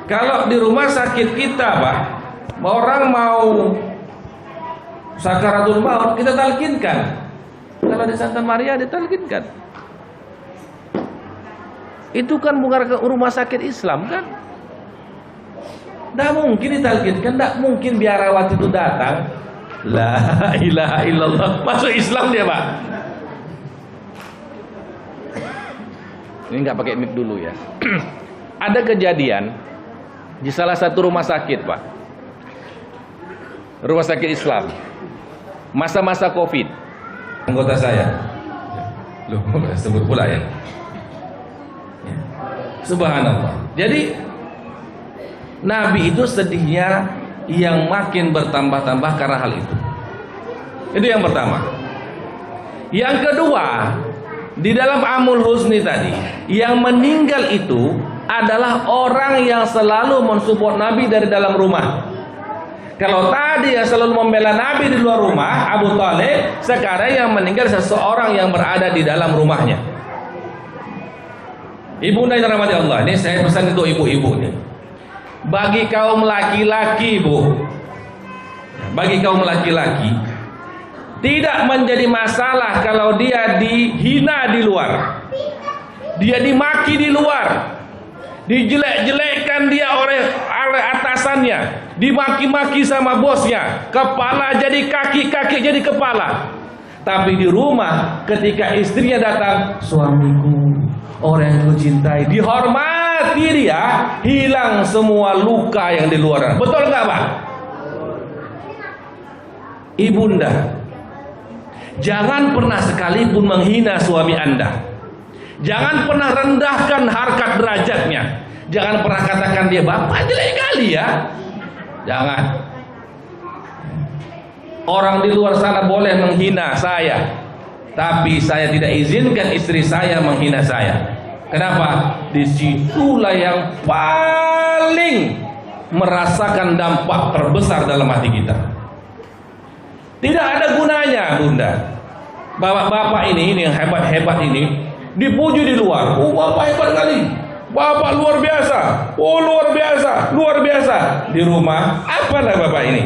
E: Kalau di rumah sakit kita Pak, orang mau sakaratul maut kita talkinkan. Kalau di Santa Maria ditalkinkan. Itu kan bukan rumah sakit Islam kan? Tidak mungkin ditalkinkan, tidak mungkin biarawat itu datang. La ilaha illallah, masuk Islam dia Pak. Ini nggak pakai mic dulu ya. Ada kejadian di salah satu rumah sakit Pak, rumah sakit Islam, masa-masa COVID. Anggota saya, loh sebut pula ya. Subhanallah. Jadi Nabi itu sedihnya yang makin bertambah-tambah karena hal itu. Itu yang pertama. Yang kedua, di dalam Amul Husni tadi, yang meninggal itu adalah orang yang selalu mensupport Nabi dari dalam rumah. Kalau tadi yang selalu membela Nabi di luar rumah, Abu Thalib, sekarang yang meninggal seseorang yang berada di dalam rumahnya. Ibunda yang dirahmati Allah, ini saya pesan untuk ibu-ibu nih. Bagi kaum laki-laki, Bu, bagi kaum laki-laki, tidak menjadi masalah kalau dia dihina di luar, dia dimaki di luar, dijelek-jelekkan dia oleh atasannya, dimaki-maki sama bosnya, kepala jadi kaki, kaki jadi kepala. Tapi di rumah ketika istrinya datang, suamiku, orang yang kucintai, dihormati dia, hilang semua luka yang di luar. Betul nggak, Pak? Ibunda, jangan pernah sekalipun menghina suami Anda. Jangan pernah rendahkan harkat derajatnya. Jangan pernah katakan dia bapak jelek kali ya. Jangan. Orang di luar sana boleh menghina saya, tapi saya tidak izinkan istri saya menghina saya. Kenapa? Disitulah yang paling merasakan dampak terbesar dalam hati kita. Tidak ada gunanya, Bunda. Bapak-bapak ini yang hebat-hebat ini dipuji di luar. Oh, bapak hebat kali. Bapak luar biasa. Oh, luar biasa, luar biasa. Di rumah, apalah bapak ini?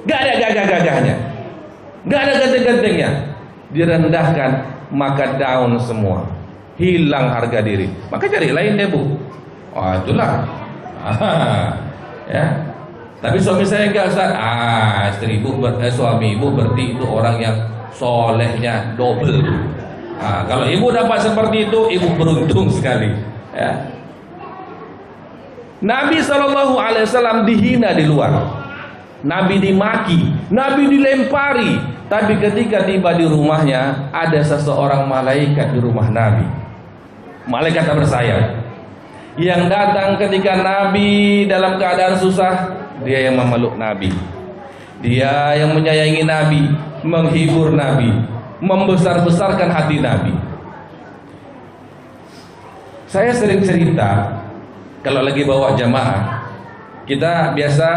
E: Gak ada gagah-gagahnya, gak ada ganteng-gantengnya. Direndahkan, maka down semua, hilang harga diri. Maka cari lain deh, Bu. Oh, itulah. Ya. Tapi suami saya enggak, Ustaz. Suami ibu berarti itu orang yang solehnya double. Kalau ibu dapat seperti itu, ibu beruntung sekali. Ya. Nabi SAW dihina di luar. Nabi dimaki, Nabi dilempari, tapi ketika tiba di rumahnya ada seseorang malaikat di rumah Nabi. Malaikat tak bersayap yang datang ketika Nabi dalam keadaan susah, dia yang memeluk Nabi. Dia yang menyayangi Nabi, menghibur Nabi, membesar-besarkan hati Nabi. Saya sering cerita kalau lagi bawa jamaah, kita biasa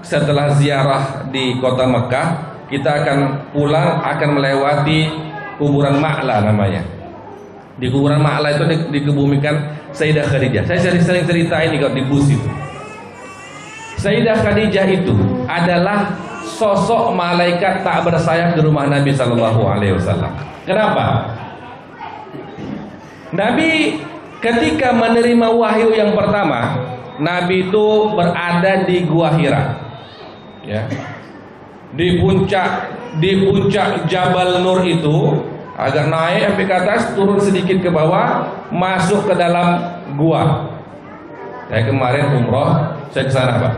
E: setelah ziarah di kota Mekah, kita akan pulang, akan melewati kuburan Ma'la namanya. Di kuburan Ma'la itu dikebumikan Sayyidah Khadijah. Saya sering cerita ini kalau di bus itu. Sayyidah Khadijah itu adalah sosok malaikat tak bersayap di rumah Nabi SAW. Kenapa? Nabi ketika menerima wahyu yang pertama, Nabi itu berada di Gua Hira, ya, di puncak Jabal Nur itu, agak naik sampai ke atas, turun sedikit ke bawah, masuk ke dalam gua. Saya kemarin umroh, saya ke sana, Pak.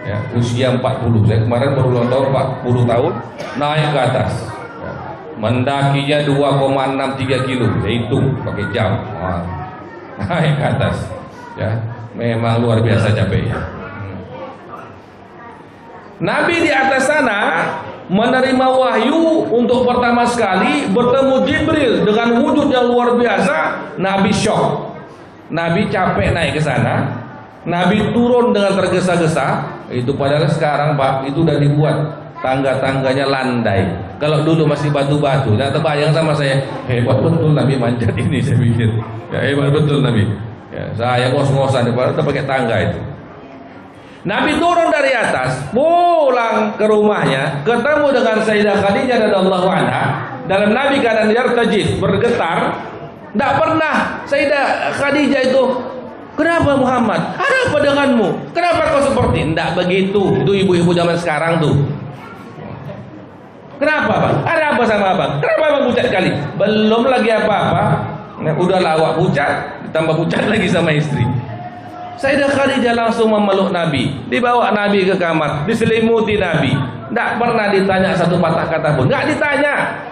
E: Ya, usia 40. Saya kemarin baru ulang tahun 40 tahun, naik ke atas. Ya, mendakinya 2,63 kilo, saya hitung pakai jam. Naik ke atas, ya. Memang luar biasa capeknya. Nabi di atas sana menerima wahyu untuk pertama sekali, bertemu Jibril dengan wujud yang luar biasa. Nabi shock. Nabi capek naik ke sana. Nabi turun dengan tergesa-gesa. Itu padahal sekarang, Pak, itu udah dibuat tangga-tangganya landai. Kalau dulu masih batu-batu. Nah, terbayang sama saya, hebat betul Nabi manjat ini, saya pikir. Ya, hebat betul Nabi. Ya, saya ngos-ngosan itu pakai tangga itu. Nabi turun dari atas, pulang ke rumahnya, ketemu dengan Sayyidah Khadijah radhiyallahu anha. Dalam Nabi keadaan yartajif, bergetar. Tidak pernah Sayyidah Khadijah itu, kenapa Muhammad? Ada apa denganmu? Kenapa kau seperti? Tidak begitu. Itu ibu-ibu zaman sekarang tuh. Kenapa, Pak? Ada apa sama Abang? Kenapa Abang pucat kali? Belum lagi apa-apa. Nah, udah lawak pucat, ditambah pucat lagi sama istri. Sayyidah Khadijah langsung memeluk Nabi, dibawa Nabi ke kamar, diselimuti Nabi. Tidak pernah ditanya satu patah kata pun, nggak ditanya.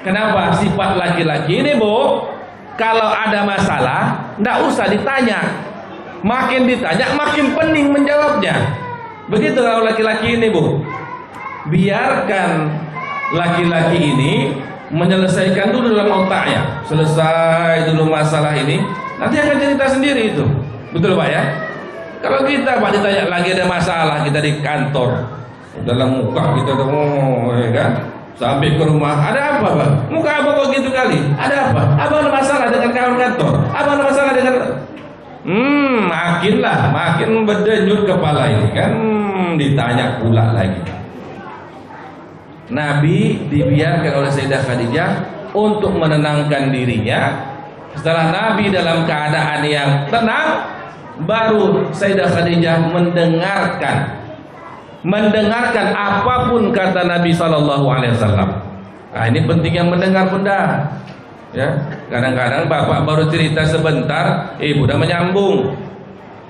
E: Kenapa? Sifat laki-laki ini, Bu, kalau ada masalah, tidak usah ditanya. Makin ditanya, makin pening menjawabnya. Begitu kalau laki-laki ini, Bu. Biarkan laki-laki ini menyelesaikan dulu dalam otaknya. Selesai dulu masalah ini, nanti akan cerita sendiri itu. Betul Pak ya? Kalau kita Pak ditanya lagi ada masalah, kita di kantor, dalam muka kita ya kan? Sampai ke rumah, ada apa Pak? Muka apa kok gitu kali? Ada apa? Abang ada masalah dengan kawan kantor? Abang ada masalah dengan makin berdenyut kepala ini kan, ditanya pula lagi. Nabi dibiarkan oleh Sayyidah Khadijah untuk menenangkan dirinya. Setelah Nabi dalam keadaan yang tenang, baru Sayyidah Khadijah mendengarkan apapun kata Nabi SAW. Nah, ini penting yang mendengar bunda. Ya, kadang-kadang bapak baru cerita sebentar, ibu udah menyambung,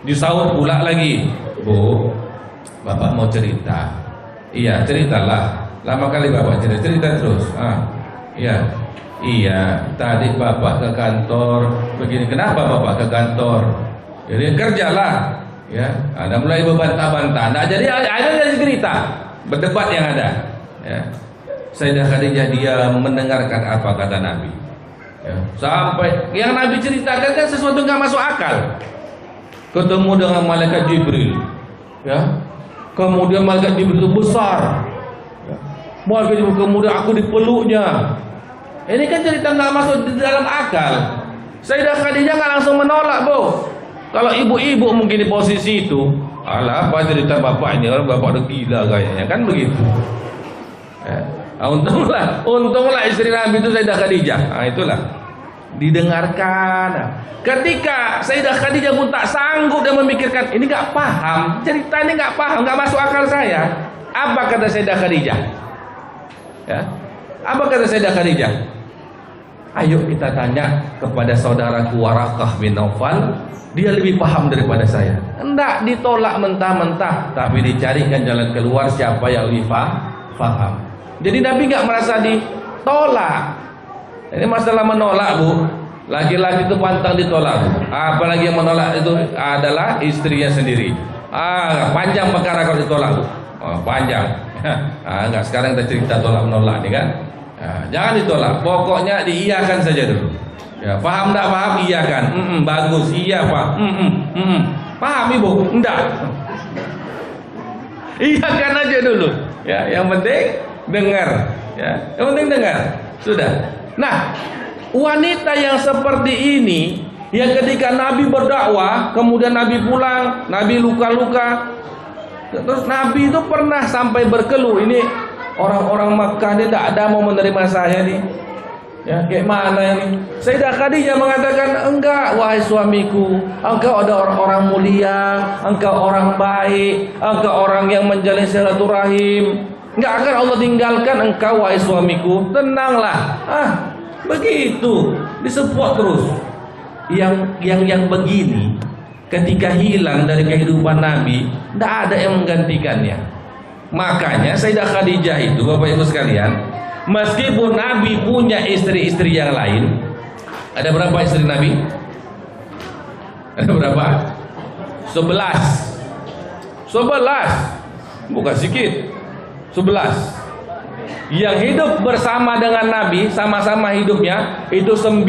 E: disaut pula lagi. Bu, bapak mau cerita. Iya, ceritalah. Lama kali bapak cerita terus. Iya. Tadi bapak ke kantor begini. Kenapa bapak ke kantor? Jadi kerjalah. Ya, ada mulai berbantah-bantah. Nah, jadi ada cerita, berdebat yang ada. Ya. Sayyidah Khadijah dia mendengarkan apa kata Nabi. Ya. Sampai yang Nabi ceritakan kan sesuatu nggak masuk akal. Ketemu dengan malaikat Jibril. Ya. Kemudian malaikat Jibril itu besar. Malaikat Jibril kemudian aku dipeluknya. Ini kan cerita nggak masuk di dalam akal. Sayyidah Khadijah nggak langsung menolak, Bu. Kalau ibu-ibu mungkin di posisi itu, alah apa cerita bapaknya, bapak udah gila kayaknya, kan begitu. Ya. Nah, untunglah istri Nabi itu Sayyidah Khadijah. Nah, itulah didengarkan. Nah, ketika Sayyidah Khadijah pun tak sanggup dan memikirkan, ini nggak paham, cerita ini nggak paham, nggak masuk akal saya. Apa kata Sayyidah Khadijah? Ya. Apa kata Sayyidah Khadijah? Ayo kita tanya kepada saudaraku Waraqah bin Naufal, dia lebih paham daripada saya. Hendak ditolak mentah-mentah, tapi dicarikan jalan keluar siapa yang lebih paham. Jadi Nabi nggak merasa ditolak. Ini masalah menolak, Bu. Laki-laki itu pantang ditolak, Bu. Apalagi yang menolak itu adalah istrinya sendiri. Panjang perkara kalau ditolak, Bu. Panjang. Enggak, sekarang kita cerita tolak menolak nih kan. Jangan ditolak, pokoknya diiyakan saja dulu. Ya, paham enggak paham? Iyakan. Bagus, iya Pak. Paham Ibu? Enggak. Iyakan aja dulu. Ya, yang penting dengar. Ya, yang penting dengar. Sudah. Nah, wanita yang seperti ini, yang ketika Nabi berdakwah, kemudian Nabi pulang, Nabi luka-luka, terus Nabi itu pernah sampai berkeluh, ini orang-orang Makkah ini tidak ada mau menerima saya nih. Ya, kayak mana ini? Sayyidah Khadijah mengatakan, enggak wahai suamiku, engkau ada orang-orang mulia, engkau orang baik, engkau orang yang menjalin silaturahim, enggak akan Allah tinggalkan engkau wahai suamiku. Tenanglah. Begitu disupport terus. Yang begini ketika hilang dari kehidupan Nabi, tidak ada yang menggantikannya. Makanya Sayyidah Khadijah itu, Bapak Ibu sekalian, meskipun Nabi punya istri-istri yang lain, ada berapa istri Nabi? Ada berapa? 11, bukan sedikit. 11 yang hidup bersama dengan Nabi, sama-sama hidupnya itu 9.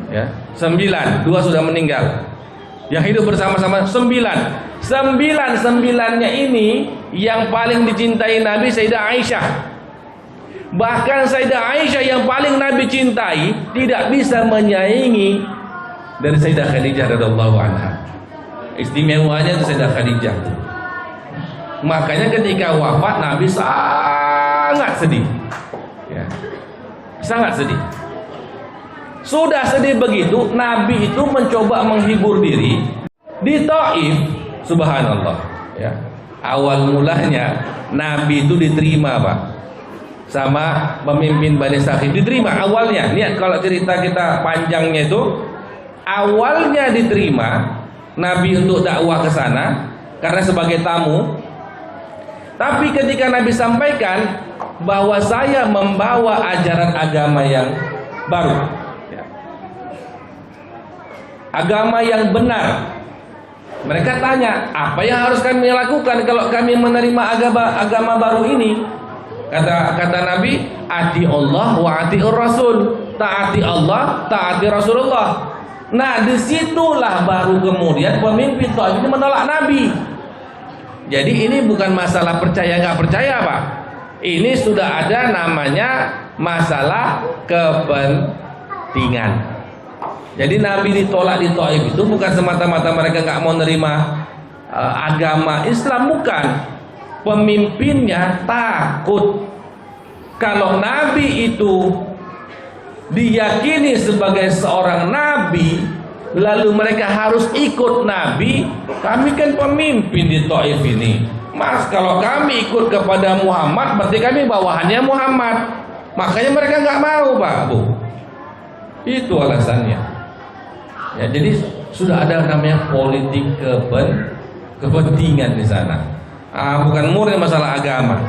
E: Ya, 9, 2 sudah meninggal. Yang hidup bersama-sama 9. 9-9-nya ini yang paling dicintai Nabi Sayyidah Aisyah. Bahkan Sayyidah Aisyah yang paling Nabi cintai tidak bisa menyaingi dari Sayyidah Khadijah radhiyallahu anha. Istimewanya itu Sayyidah Khadijah. Makanya ketika wafat Nabi sangat sedih. Ya. Sangat sedih. Sudah sedih begitu, Nabi itu mencoba menghibur diri di Taif. Subhanallah. Ya. Awal mulanya Nabi itu diterima, Pak, sama pemimpin Bani Saqif. Diterima awalnya. Lihat kalau cerita kita panjangnya itu, awalnya diterima Nabi untuk dakwah ke sana karena sebagai tamu. Tapi ketika Nabi sampaikan bahwa saya membawa ajaran agama yang baru, ya, agama yang benar. Mereka tanya, apa yang harus kami lakukan kalau kami menerima agama baru ini? Kata Nabi, ati Allah wa atiur Rasul. Taati Allah, taati Rasulullah. Nah, disitulah baru kemudian pemimpin Taif ini menolak Nabi. Jadi ini bukan masalah percaya nggak percaya, Pak. Ini sudah ada namanya masalah kepentingan. Jadi Nabi ditolak di Taif itu bukan semata-mata mereka nggak mau nerima agama Islam, bukan. Pemimpinnya takut kalau Nabi itu diyakini sebagai seorang Nabi, lalu mereka harus ikut Nabi. Kami kan pemimpin di Taif ini, Mas. Kalau kami ikut kepada Muhammad, berarti kami bawahannya Muhammad. Makanya mereka nggak mau, Pak, Bu. Itu alasannya. Ya, jadi sudah ada namanya politik kepentingan di sana. Bukan murni masalah agama.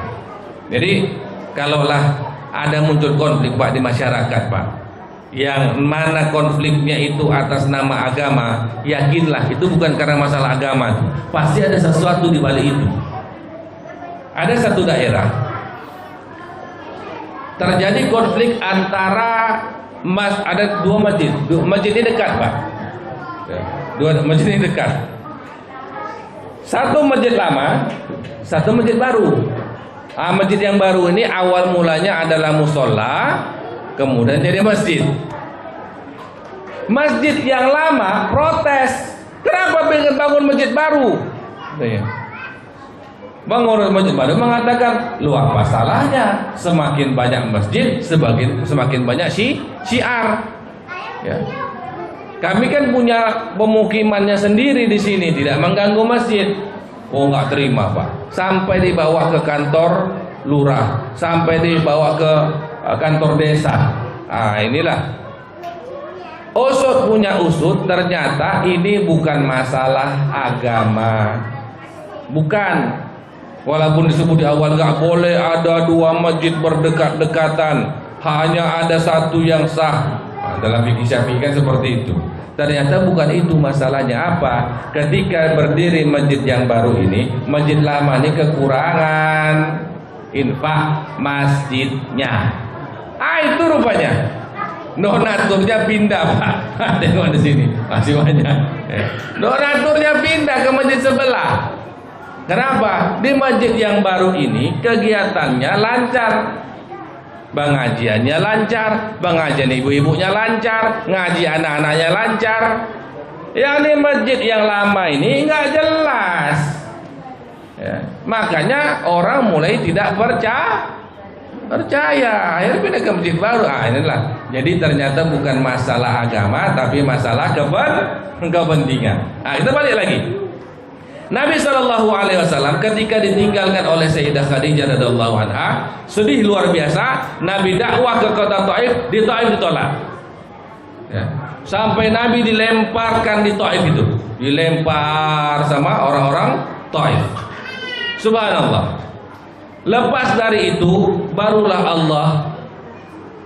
E: Jadi kalaulah ada muncul konflik, Pak, di masyarakat, Pak, yang mana konfliknya itu atas nama agama, yakinlah itu bukan karena masalah agama. Pasti ada sesuatu di balik itu. Ada satu daerah terjadi konflik antara ada dua masjid. Masjid ini dekat, Pak. Dua masjid ini dekat. Satu masjid lama, satu masjid baru. Masjid yang baru ini awal mulanya adalah musola, kemudian jadi masjid. Masjid yang lama protes, kenapa pengen bangun masjid baru? Bangun masjid baru mengatakan, lu apa salahnya? Semakin banyak masjid, semakin banyak syiar. Ya. Kami kan punya pemukimannya sendiri di sini, tidak mengganggu masjid. Oh, nggak terima, Pak. Sampai dibawa ke kantor lurah, sampai dibawa ke kantor desa. Inilah. Usut punya usut, ternyata ini bukan masalah agama. Bukan. Walaupun disebut di awal nggak boleh ada dua masjid berdekat-dekatan, hanya ada satu yang sah. Dalam fikih Syafi'i kan seperti itu. Ternyata bukan itu masalahnya. Apa? Ketika berdiri masjid yang baru ini, masjid lama ini kekurangan infak masjidnya. Itu rupanya donaturnya pindah, Pak. Tengok di sini masih banyak. Donaturnya pindah ke masjid sebelah. Kenapa? Di masjid yang baru ini kegiatannya lancar. Pengajiannya lancar, pengajian ibu-ibunya lancar, ngaji anak-anaknya lancar. Yang di masjid yang lama ini nggak jelas. Ya. Makanya orang mulai tidak percaya. Akhirnya pindah ke masjid baru. Inilah. Jadi ternyata bukan masalah agama, tapi masalah kepentingan. Kita balik lagi. Nabi SAW ketika ditinggalkan oleh Sayyidah Khadijah radhiyallahu anha, sedih luar biasa. Nabi dakwah ke kota Taif, di Taif ditolak. Ya. Sampai Nabi dilemparkan di Taif itu, dilempar sama orang-orang Taif. Subhanallah. Lepas dari itu, barulah Allah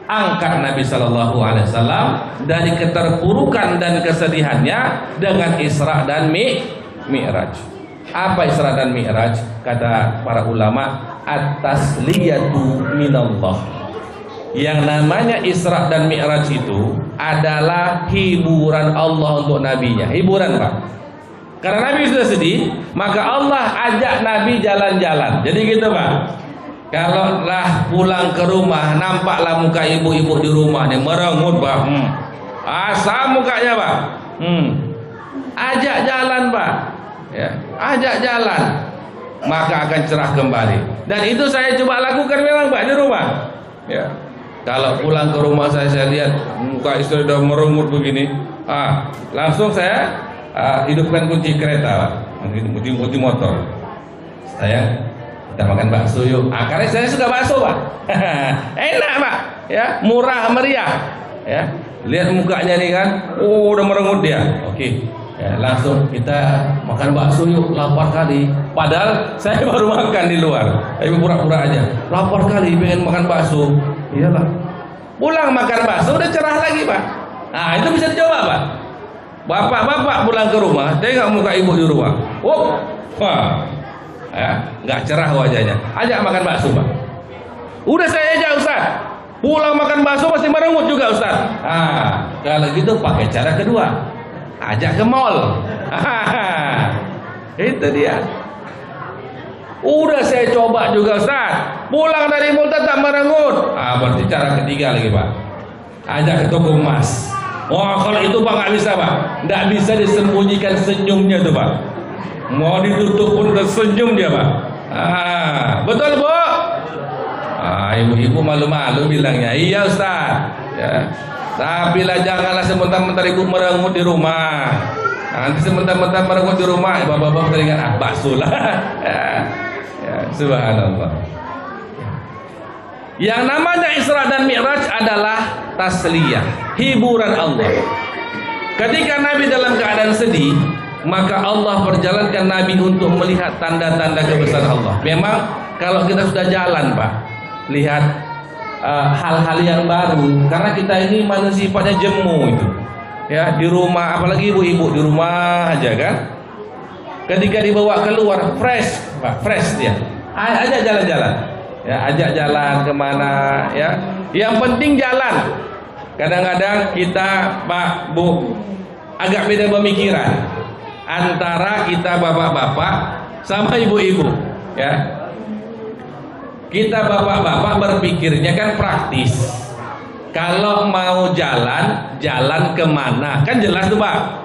E: angkat Nabi SAW dari keterpurukan dan kesedihannya dengan Isra dan Mi'raj. Apa Isra dan Mi'raj? Kata para ulama, at-tasliyatu minallah. Yang namanya Isra dan Mi'raj itu adalah hiburan Allah untuk nabinya. Hiburan, Pak. Karena Nabi sudah sedih, maka Allah ajak Nabi jalan-jalan. Jadi gitu, Pak. Kalau lah pulang ke rumah, nampaklah muka ibu-ibu di rumah nih merengut, Pak. Asam mukanya, Pak. Ajak jalan, Pak. Ya, ajak jalan, maka akan cerah kembali. Dan itu saya coba lakukan memang, Pak, di rumah. Ya, kalau pulang ke rumah saya lihat muka istri sudah merengut begini, langsung saya hidupkan kunci kereta, Pak, kunci motor. Saya kita makan bakso yuk. Karena saya suka bakso, Pak. Enak, Pak. Ya, murah meriah. Ya, lihat mukanya nih kan, udah merengut dia. Oke. Ya, langsung kita makan bakso yuk, lapar kali. Padahal saya baru makan di luar. Tapi pura-pura aja, lapar kali, pengen makan bakso. Iyalah. Pulang makan bakso udah cerah lagi, Pak. Itu bisa dicoba, Pak. Bapak-bapak pulang ke rumah, tengok muka ibu di rumah. Wah, ya, nggak cerah wajahnya. Ajak makan bakso, Pak. Udah saya ajak, Ustaz. Pulang makan bakso pasti merengut juga, Ustaz. Kalau gitu pakai cara kedua. Ajak ke mall. Itu dia. Udah saya coba juga, Ustaz. Pulang dari mall tetap merengut. Berarti cara ketiga lagi, Pak. Ajak ke toko emas. Wah, kalau itu Pak nggak bisa, Pak. Nggak bisa disembunyikan senyumnya tuh, Pak. Mau ditutup pun tersenyum dia, Pak. Betul, Bu? Ibu-ibu malu-malu bilangnya, iya, Ustaz. Ya. Tapi lah janganlah sebentar-bentar ibu merengut di rumah. Nanti sebentar-bentar merengut di rumah, bapak-bapak teringat bakso lah. Ya, subhanallah. Yang namanya Isra dan Mi'raj adalah tasliyah, hiburan Allah. Ketika Nabi dalam keadaan sedih, maka Allah perjalankan Nabi untuk melihat tanda-tanda kebesaran Allah. Memang kalau kita sudah jalan, Pak, lihat hal-hal yang baru, karena kita ini manusia sifatnya jemu itu. Ya, di rumah, apalagi ibu-ibu di rumah aja kan. Ketika dibawa keluar fresh, Pak, fresh dia. Ajak jalan-jalan. Ya, ajak jalan kemana ya. Yang penting jalan. Kadang-kadang kita, Pak, Bu, agak beda pemikiran antara kita bapak-bapak sama ibu-ibu ya. Kita bapak-bapak berpikirnya kan praktis. Kalau mau jalan, jalan kemana? Kan jelas tuh, Pak.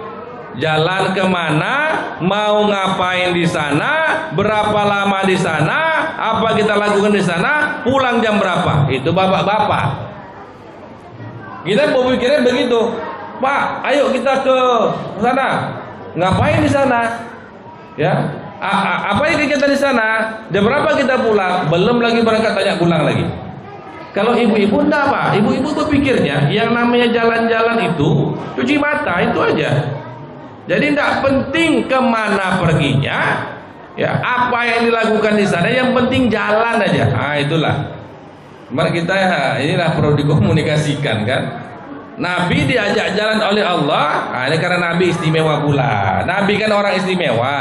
E: Jalan kemana, mau ngapain di sana, berapa lama di sana, apa kita lakukan di sana, pulang jam berapa. Itu bapak-bapak. Kita berpikirnya begitu. Pak, ayo kita ke sana. Ngapain di sana? Ya. Apa yang kita di sana? Jam berapa kita pulang? Belum lagi berangkat tanya pulang lagi. Kalau ibu-ibu enggak, Pak. Ibu-ibu berpikirnya yang namanya jalan-jalan itu cuci mata itu aja. Jadi tidak penting kemana perginya, ya apa yang dilakukan di sana, yang penting jalan aja. Itulah. Mari kita inilah perlu dikomunikasikan kan. Nabi diajak jalan oleh Allah. Ini karena Nabi istimewa pula. Nabi kan orang istimewa.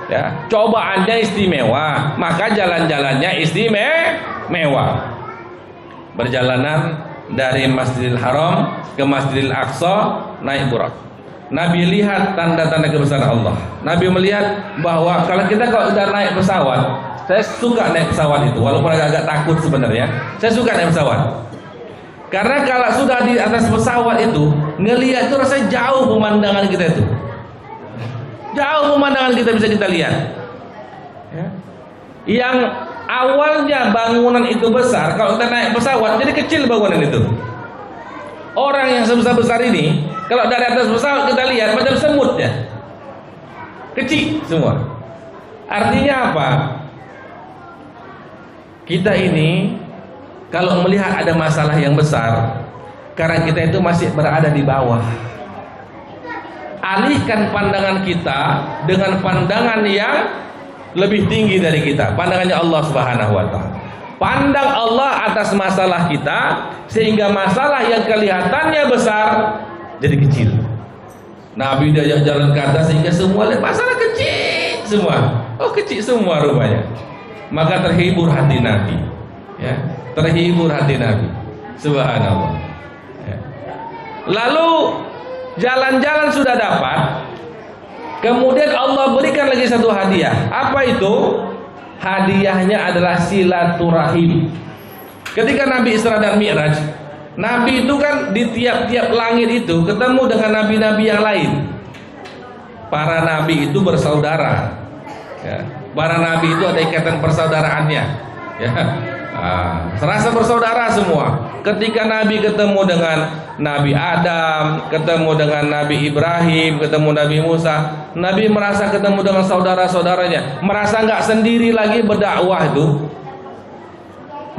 E: Ya, cobaannya istimewa, maka jalan-jalannya istimewa. Perjalanan dari Masjidil Haram ke Masjidil Aqsa naik burak. Nabi lihat tanda-tanda kebesaran Allah. Nabi melihat bahwa kalau udah naik pesawat, saya suka naik pesawat itu, walaupun agak takut sebenarnya. Saya suka naik pesawat. Karena kalau sudah di atas pesawat itu, ngelihat itu rasanya jauh pemandangan kita itu. Jauh pemandangan kita bisa kita lihat. Ya. Yang awalnya bangunan itu besar, kalau kita naik pesawat jadi kecil bangunan itu. Orang yang sebesar-besar ini, kalau dari atas pesawat kita lihat macam semut ya, kecil semua. Artinya apa? Kita ini kalau melihat ada masalah yang besar, karena kita itu masih berada di bawah. Alihkan pandangan kita dengan pandangan yang lebih tinggi dari kita, pandangannya Allah Subhanahu wa Ta'ala. Pandang Allah atas masalah kita, sehingga masalah yang kelihatannya besar jadi kecil. Nabi diajak jalan ke atas sehingga semua lihat masalah kecil semua. Oh, kecil semua rupanya. Maka terhibur hati Nabi. Ya, terhibur hati Nabi. Subhanallah. Ya. Lalu jalan-jalan sudah dapat. Kemudian Allah berikan lagi satu hadiah. Apa itu? Hadiahnya adalah silaturahim. Ketika Nabi Isra dan Mi'raj, Nabi itu kan di tiap-tiap langit itu ketemu dengan nabi-nabi yang lain. Para nabi itu bersaudara. Ya. Para nabi itu ada ikatan persaudaraannya. Ya. Serasa bersaudara semua. Ketika Nabi ketemu dengan Nabi Adam, ketemu dengan Nabi Ibrahim, ketemu Nabi Musa, Nabi merasa ketemu dengan saudara-saudaranya, merasa nggak sendiri lagi berdakwah itu.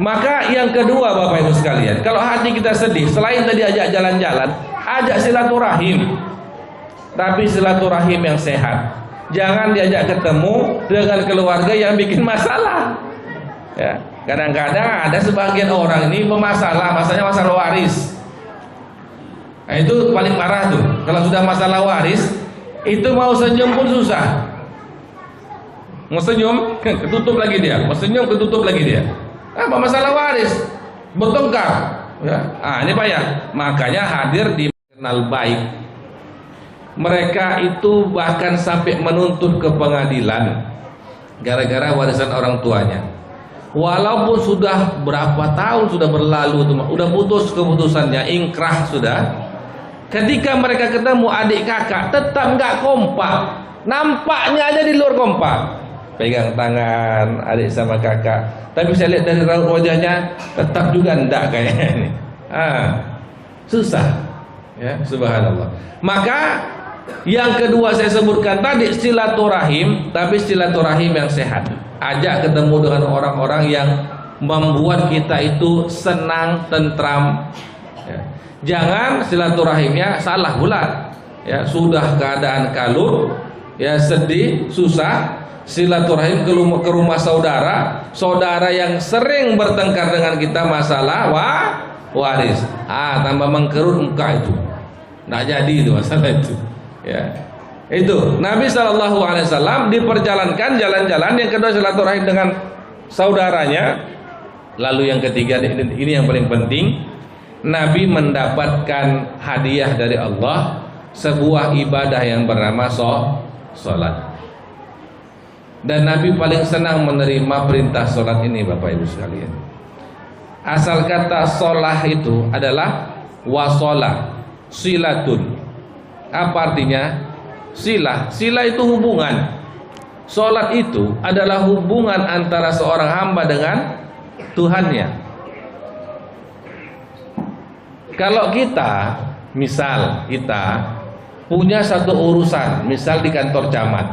E: Maka yang kedua, Bapak Ibu sekalian, kalau hati kita sedih, selain tadi ajak jalan-jalan, ajak silaturahim. Tapi silaturahim yang sehat. Jangan diajak ketemu dengan keluarga yang bikin masalah. Ya. Kadang-kadang ada sebagian orang ini bermasalah, masalahnya masalah waris. Nah, itu paling parah tuh. Kalau sudah masalah waris, itu mau senyum pun susah. Mau senyum, ketutup lagi dia. Mau senyum, ketutup lagi dia. Apa masalah waris? Bertengkar. Ya. Ini payah. Makanya hadir di kenal baik. Mereka itu bahkan sampai menuntut ke pengadilan gara-gara warisan orang tuanya. Walaupun sudah berapa tahun sudah berlalu, udah putus keputusannya, ingkrah sudah. Ketika mereka ketemu adik kakak tetap nggak kompak. Nampaknya aja di luar kompak. Pegang tangan adik sama kakak. Tapi saya lihat dari raut wajahnya tetap juga enggak kayaknya ini. Susah. Ya, subhanallah. Maka yang kedua saya sebutkan tadi silaturahim, tapi silaturahim yang sehat. Ajak ketemu dengan orang-orang yang membuat kita itu senang, tentram. Ya. Jangan silaturahimnya salah pula. Ya, sudah keadaan kalut, ya sedih, susah, silaturahim ke rumah saudara yang sering bertengkar dengan kita masalah waris. Tambah mengkerut muka itu. Nggak jadi itu masalah itu. Ya. Itu Nabi SAW diperjalankan jalan-jalan. Yang kedua silaturahim dengan saudaranya. Lalu yang ketiga ini yang paling penting, Nabi mendapatkan hadiah dari Allah, sebuah ibadah yang bernama sholat. Dan Nabi paling senang menerima perintah sholat ini, Bapak Ibu sekalian. Asal kata sholah itu adalah wasolah, silatun. Apa artinya? Sila itu hubungan. Sholat itu adalah hubungan antara seorang hamba dengan Tuhannya. Kalau kita punya satu urusan, misal di kantor camat.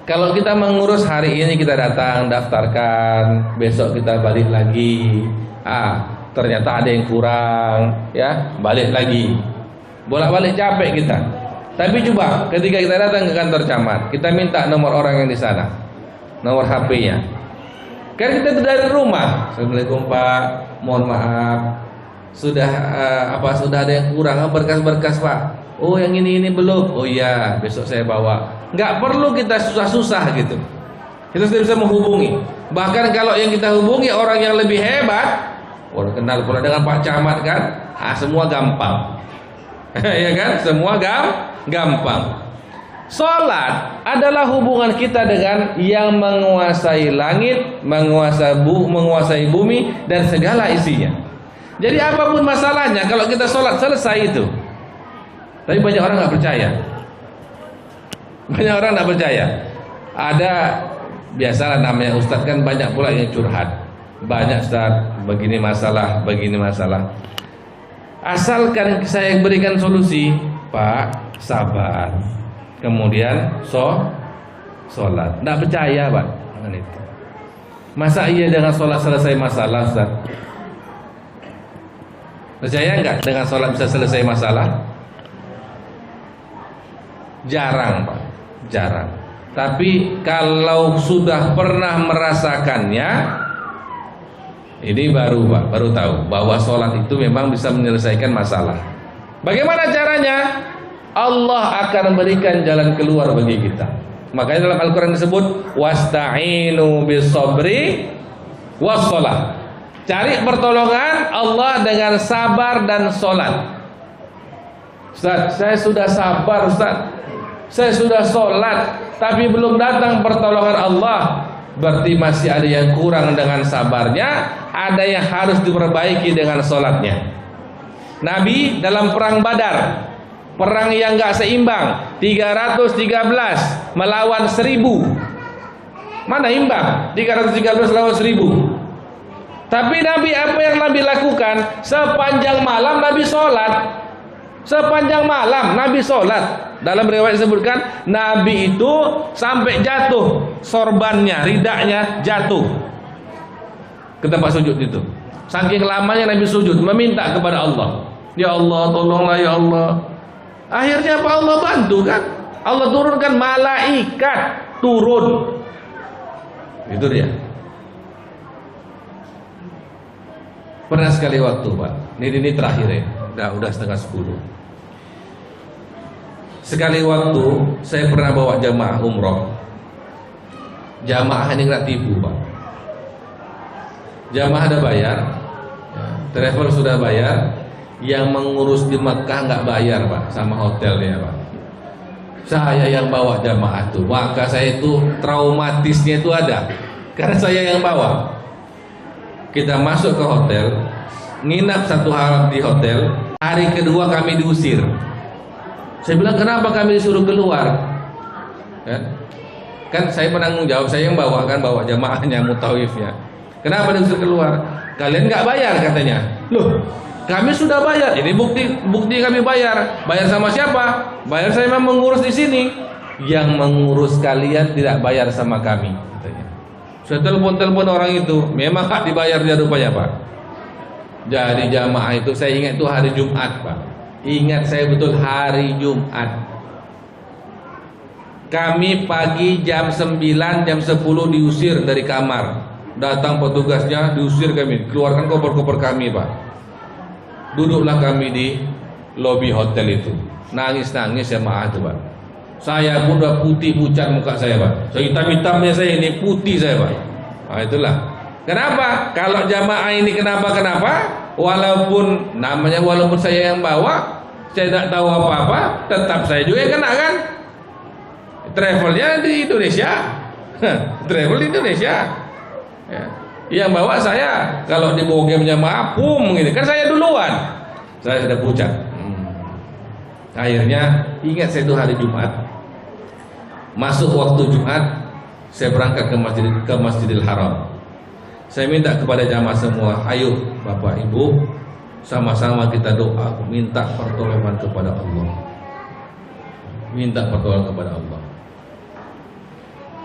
E: Kalau kita mengurus hari ini, kita datang daftarkan, besok kita balik lagi. Ternyata ada yang kurang, ya balik lagi. Bolak-balik capek kita. Tapi coba ketika kita datang ke kantor camat, kita minta nomor orang yang di sana, nomor HP-nya. Kan kita dari rumah, Assalamualaikum Pak, mohon maaf, sudah ada yang kurang, berkas-berkas Pak. Oh yang ini belum. Oh iya, besok saya bawa. Nggak perlu kita susah-susah gitu. Kita sudah bisa menghubungi. Bahkan kalau yang kita hubungi orang yang lebih hebat, kenal pula dengan Pak Camat kan, semua gampang. Ya kan, semua gampang. Salat adalah hubungan kita dengan yang menguasai langit, menguasai bumi dan segala isinya. Jadi apapun masalahnya, kalau kita sholat selesai itu. Tapi banyak orang nggak percaya. Banyak orang nggak percaya. Ada biasalah namanya ustadz kan, banyak pula yang curhat. Banyak ustadz, begini masalah. Asalkan saya berikan solusi, Pak, sabar. Kemudian sholat. Nggak percaya Pak dengan itu. Masa iya dengan sholat selesai masalah, Ustaz? Percaya nggak dengan sholat bisa selesai masalah? Jarang Pak, jarang. Tapi kalau sudah pernah merasakannya, ini baru Pak, baru tahu bahwa sholat itu memang bisa menyelesaikan masalah. Bagaimana caranya? Allah akan memberikan jalan keluar bagi kita. Makanya dalam Al-Quran disebut wasta'inu bis-sabri was-sholat. Cari pertolongan Allah dengan sabar dan sholat. Ustaz, saya sudah sabar Ustaz, saya sudah sholat, tapi belum datang pertolongan Allah. Berarti masih ada yang kurang dengan sabarnya, ada yang harus diperbaiki dengan sholatnya. Nabi dalam perang Badar, perang yang gak seimbang, 313 melawan 1000. Mana imbang? 313 lawan 1000. Tapi Nabi, apa yang Nabi lakukan? Sepanjang malam Nabi sholat. Sepanjang malam Nabi sholat. Dalam riwayat disebutkan Nabi itu sampai jatuh sorbannya, ridaknya jatuh ke tempat sujud itu. Saking lamanya Nabi sujud, meminta kepada Allah, ya Allah tolonglah ya Allah. Akhirnya apa? Allah bantu kan? Allah turunkan malaikat turun. Itu dia. Pernah sekali waktu Pak, ini terakhir ya. udah setengah 10. Sekali waktu saya pernah bawa jamaah umroh. Jamaah ini nggak tipu, Pak. Jamaah ada bayar, travel sudah bayar, yang mengurus di Mekah nggak bayar, Pak, sama hotelnya, Pak. Saya yang bawa jamaah tuh, maka saya itu traumatisnya itu ada, karena saya yang bawa. Kita masuk ke hotel, nginap 1 hari di hotel, hari kedua kami diusir. Saya bilang, kenapa kami disuruh keluar? Kan saya penanggung jawab, saya yang bawa, kan bawa jamaahnya, mutawifnya. Kenapa disuruh keluar? Kalian nggak bayar katanya. Loh, kami sudah bayar. Ini bukti kami bayar. Bayar sama siapa? Bayar saya memang mengurus di sini. Yang mengurus kalian tidak bayar sama kami, katanya. Saya telepon orang itu, memang hak dibayar dia rupanya, Pak. Jadi jamaah itu saya ingat itu hari Jumat, Pak. Ingat saya betul hari Jumat. Kami pagi jam 9, jam 10 diusir dari kamar. Datang petugasnya, diusir kami, keluarkan koper-koper kami, Pak. Duduklah kami di lobi hotel itu. Nangis-nangis jamaah itu, Pak. Saya pun udah putih pucat muka saya, Pak. Saya hitam-hitamnya saya ini putih saya, Pak. Nah, itulah. Kenapa? Kalau jamaah ini kenapa? Walaupun saya yang bawa, saya tidak tahu apa-apa, tetap saya juga yang kena, kan? Travelnya di Indonesia. Travel di Indonesia. Ya. Yang bawa saya, kalau di bogem jamaah pum gitu, kan saya duluan. Saya sudah pucat. Akhirnya ingat saya itu hari Jumat. Masuk waktu Jumat, saya berangkat ke Masjidil Haram. Saya minta kepada jamaah semua, ayo Bapak Ibu, sama-sama kita doa, minta pertolongan kepada Allah. Minta pertolongan kepada Allah.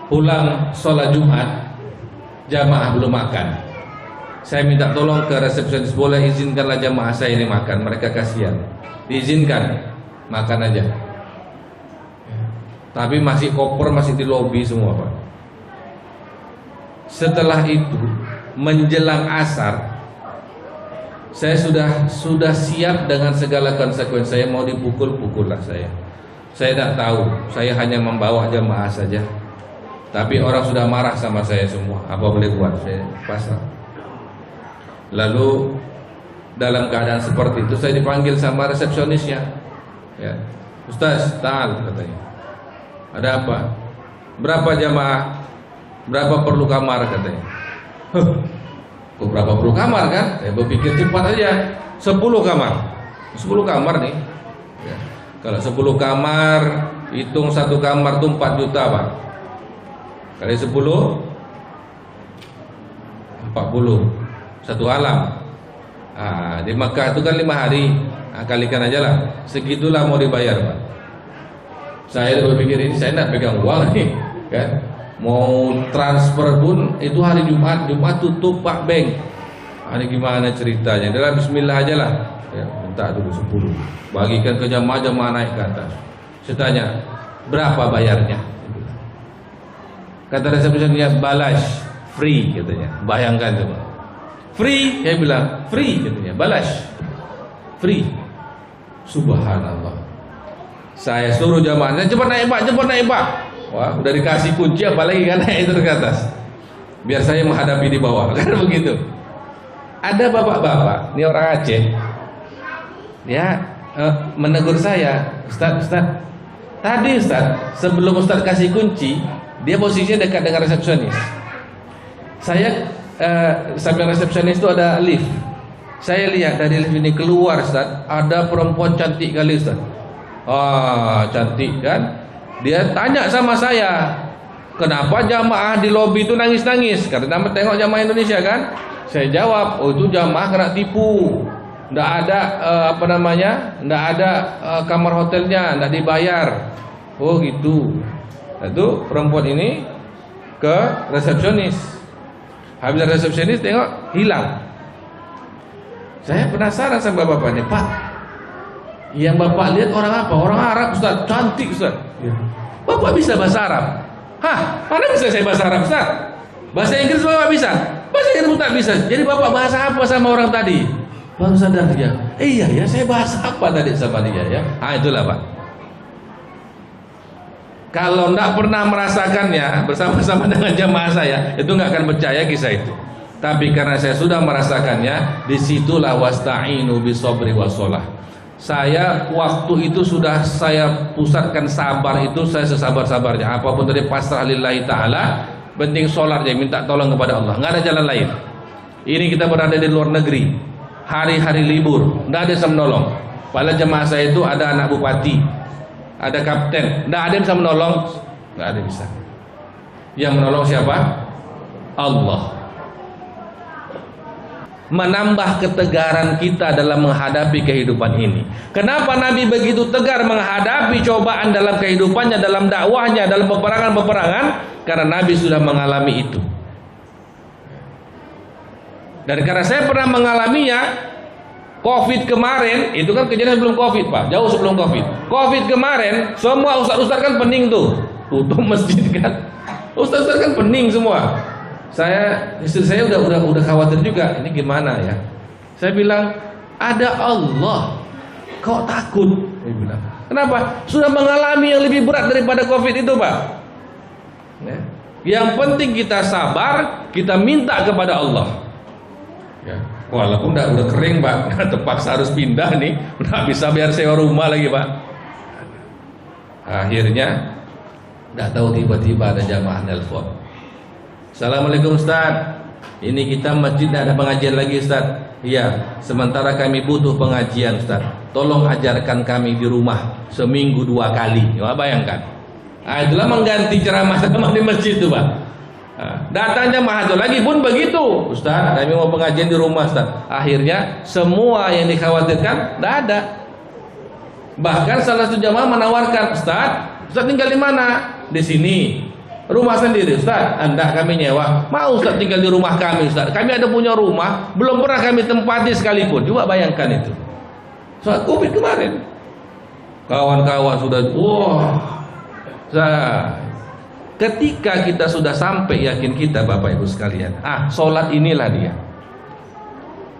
E: Pulang sholat Jumat, jamaah belum makan. Saya minta tolong ke resepsionis, boleh izinkanlah jamaah saya ini makan, mereka kasihan. Diizinkan, makan aja. Tapi masih koper, masih di lobi semua, Pak. Setelah itu menjelang asar, saya sudah siap dengan segala konsekuensi. Saya mau dipukul lah saya. Saya tidak tahu, saya hanya membawa jamaah saja. Tapi orang sudah marah sama saya semua. Apa boleh buat? Saya pasrah. Lalu dalam keadaan seperti itu saya dipanggil sama resepsionisnya. Ya, Ustaz, ta'al katanya. Ada apa? Berapa jamaah? Berapa perlu kamar katanya? Kok berapa perlu kamar kan? Saya berpikir cepat aja. 10 kamar. 10 kamar nih. Ya. Kalau 10 kamar, hitung 1 kamar tuh 4 juta, Pak. Kali 10 40, 1 alam. Di Makkah itu kan 5 hari. Kalikan aja lah. Segitulah mau dibayar, Pak. Saya berpikir ini saya tidak pegang uang nih, kan? Mau transfer pun itu hari Jumat tutup Pak Bank. Ini gimana ceritanya? Dalam Bismillah aja lah. Ya, minta dulu 10. Bagikan ke jamaah naik ke atas. Saya tanya, berapa bayarnya? Kata resepsionisnya, balas, free katanya. Bayangkan coba. Free, saya bilang, free katanya, balas. Free. Subhanallah. Saya suruh jamaahnya, cepat naik Pak. Wah, udah dikasih kunci apalagi kan naik itu ke atas. Biar saya menghadapi di bawah, kan begitu. Ada bapak-bapak, ini orang Aceh. Dia menegur saya, Ustaz. Tadi Ustaz, sebelum Ustaz kasih kunci, dia posisinya dekat dengan resepsionis. Saya sambil resepsionis itu ada lift. Saya lihat dari lift ini keluar, Ustaz, ada perempuan cantik kali, Ustaz. Cantik kan? Dia tanya sama saya, kenapa jamaah di lobi itu nangis-nangis? Karena tengok jamaah Indonesia kan? Saya jawab, oh itu jamaah kena tipu. Nggak ada nggak ada kamar hotelnya, nggak dibayar. Oh gitu. Itu perempuan ini ke resepsionis. Habis resepsionis tengok hilang. Saya penasaran sama bapaknya, Pak, yang Bapak lihat orang apa? Orang Arab, Ustaz, cantik Ustaz. Ya. Bapak bisa bahasa Arab? Hah? Mana bisa saya bahasa Arab, Ustaz? Bahasa Inggris Bapak bisa? Bahasa Inggris tak bisa. Jadi Bapak bahasa apa sama orang tadi? Baru sadar dia. Iya ya, saya bahas apa tadi sama dia ya? Itulah Pak. Kalau tidak pernah merasakannya bersama-sama dengan jamaah saya, itu nggak akan percaya kisah itu. Tapi karena saya sudah merasakannya, disitulah wasta'inu bisobri wasolah. Saya waktu itu sudah saya pusatkan sabar itu, saya sesabar-sabarnya. Apapun dari pasrah lillahi ta'ala, penting sholat aja, minta tolong kepada Allah. Nggak ada jalan lain. Ini kita berada di luar negeri, hari-hari libur, nggak ada yang bisa menolong. Padahal jemaah saya itu ada anak bupati, ada kapten, nggak ada yang bisa menolong, nggak ada yang bisa. Yang menolong siapa? Allah. Menambah ketegaran kita dalam menghadapi kehidupan ini. Kenapa Nabi begitu tegar menghadapi cobaan dalam kehidupannya, dalam dakwahnya, dalam peperangan-peperangan? Karena Nabi sudah mengalami itu. Dan karena saya pernah mengalaminya, Covid kemarin, itu kan kejadian sebelum Covid Pak, jauh sebelum Covid. Covid kemarin, semua ustaz-ustaz kan pening tuh, tutup masjid kan. Ustaz-ustaz kan pening semua. Istri saya udah khawatir juga, ini gimana ya? Saya bilang, ada Allah, kok takut? Saya bilang, kenapa? Sudah mengalami yang lebih berat daripada Covid itu Pak. Ya. Yang penting kita sabar, kita minta kepada Allah. Ya. Walaupun udah kering Pak, terpaksa harus pindah nih, nggak bisa bayar sewa rumah lagi Pak. Akhirnya, nggak tahu tiba-tiba ada jamaah nelpon. Assalamualaikum Ustaz, ini kita masjid ada pengajian lagi Ustaz. Iya, sementara kami butuh pengajian Ustaz, tolong ajarkan kami di rumah seminggu 2 kali. Coba bayangkan. Itulah mengganti ceramah di masjid itu Pak. Datangnya mahal lagi pun begitu, Ustaz, kami mau pengajian di rumah Ustaz. Akhirnya semua yang dikhawatirkan tidak ada. Bahkan salah satu jamaah menawarkan, Ustaz tinggal di mana? Di sini. Rumah sendiri Ustaz? Enggak, kami nyewa. Mau Ustaz tinggal di rumah kami Ustaz? Kami ada punya rumah, belum pernah kami tempati sekalipun. Coba bayangkan itu. Saat Covid kemarin, kawan-kawan sudah ketika kita sudah sampai, yakin kita Bapak Ibu sekalian, sholat inilah dia.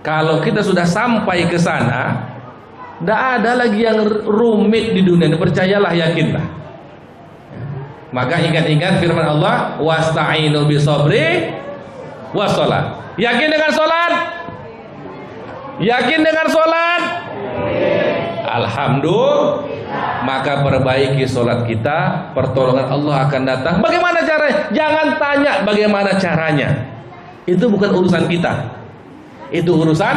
E: Kalau kita sudah sampai ke sana, tidak ada lagi yang rumit di dunia. Percayalah, yakinlah. Maka ingat-ingat firman Allah, wasta'inu bisabri wassalat. Yakin dengan sholat? Yakin dengan sholat? Alhamdulillah. Maka perbaiki sholat kita, pertolongan Allah akan datang. Bagaimana caranya? Jangan tanya bagaimana caranya. Itu bukan urusan kita, itu urusan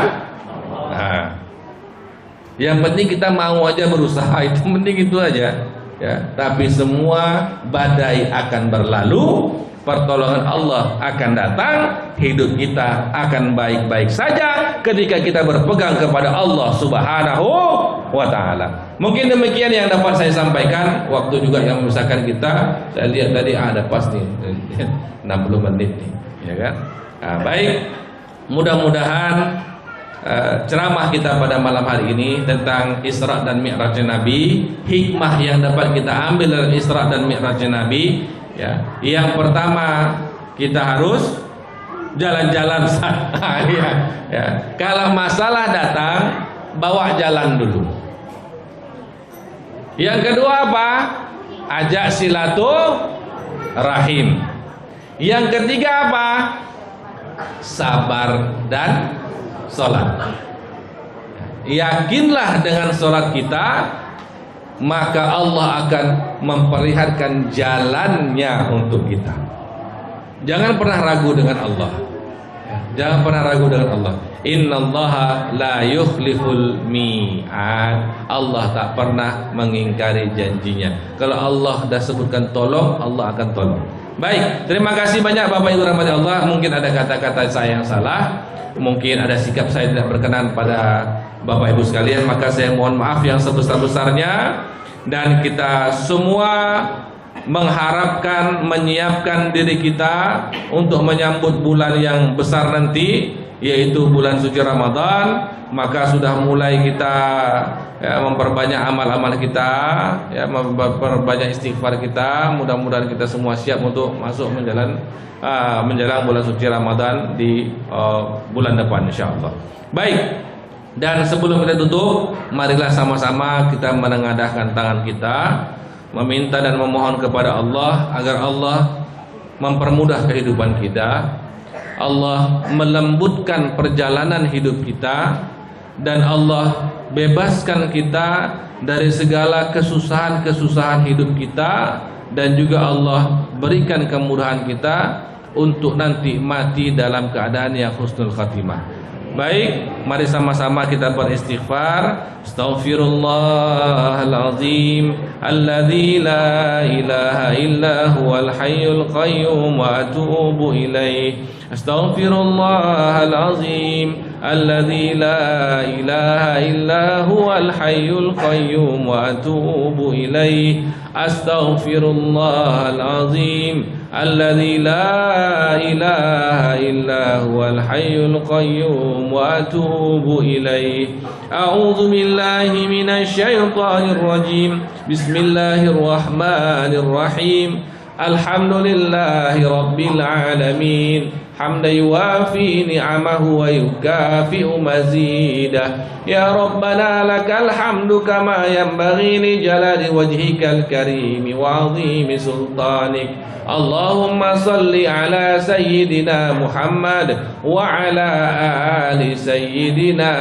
E: yang penting kita mau aja berusaha. Itu penting, itu aja ya. Tapi semua badai akan berlalu, pertolongan Allah akan datang, hidup kita akan baik-baik saja ketika kita berpegang kepada Allah Subhanahu wa ta'ala. Mungkin demikian yang dapat saya sampaikan. Waktu juga yang memisahkan kita. Saya lihat tadi ada pas nih 60 menit nih, ya kan? Baik, mudah-mudahan ceramah kita pada malam hari ini tentang Isra dan Mi'raj Nabi, hikmah yang dapat kita ambil dari Isra dan Mi'raj Nabi, ya. Yang pertama, kita harus jalan-jalan. Ya. Kalau masalah datang, bawa jalan dulu. Yang kedua apa? Ajak silaturahim. Yang ketiga apa? Sabar dan sholat. Yakinlah dengan sholat kita, maka Allah akan memperlihatkan jalannya untuk kita. Jangan pernah ragu dengan Allah. Jangan pernah ragu dengan Allah. Innallaha la yukhliful mi'ad. Allah tak pernah mengingkari janjinya. Kalau Allah dah sebutkan tolong, Allah akan tolong. Baik, terima kasih banyak Bapak Ibu rahmati Allah. Mungkin ada kata-kata saya yang salah, mungkin ada sikap saya tidak berkenan pada Bapak Ibu sekalian, maka saya mohon maaf yang sebesar-besarnya. Dan kita semua mengharapkan, menyiapkan diri kita untuk menyambut bulan yang besar nanti, yaitu bulan suci Ramadan. Maka sudah mulai kita memperbanyak amal-amal kita, memperbanyak istighfar kita. Mudah-mudahan kita semua siap untuk masuk menjelang bulan suci Ramadan di bulan depan, insyaallah. Baik, Dan sebelum kita tutup, marilah sama-sama kita menengadahkan tangan kita, meminta dan memohon kepada Allah agar Allah mempermudah kehidupan kita, Allah melembutkan perjalanan hidup kita, dan Allah bebaskan kita dari segala kesusahan-kesusahan hidup kita, dan juga Allah berikan kemudahan kita untuk nanti mati dalam keadaan yang husnul khatimah. Baik, mari sama-sama kita beristighfar. Astaghfirullahalazim alladzi la ilaha illa huwal hayyul qayyum wa atubu ilaih. Astaghfirullahalazim alladzi la ilaha illa huwal hayyul qayyum wa atubu ilaih. Astaghfirullahalazim الذي لا إله إلا هو الحي القيوم وأتوب إليه. أعوذ بالله من الشيطان الرجيم. بسم الله الرحمن الرحيم. الحمد لله رب العالمين حمدا يوافي نعمه ويكافئ مزيده. يا ربنا لك الحمد كما ينبغي لجلال وجهك الكريم وعظيم سلطانك. اللهم صل على سيدنا محمد وعلى آل سيدنا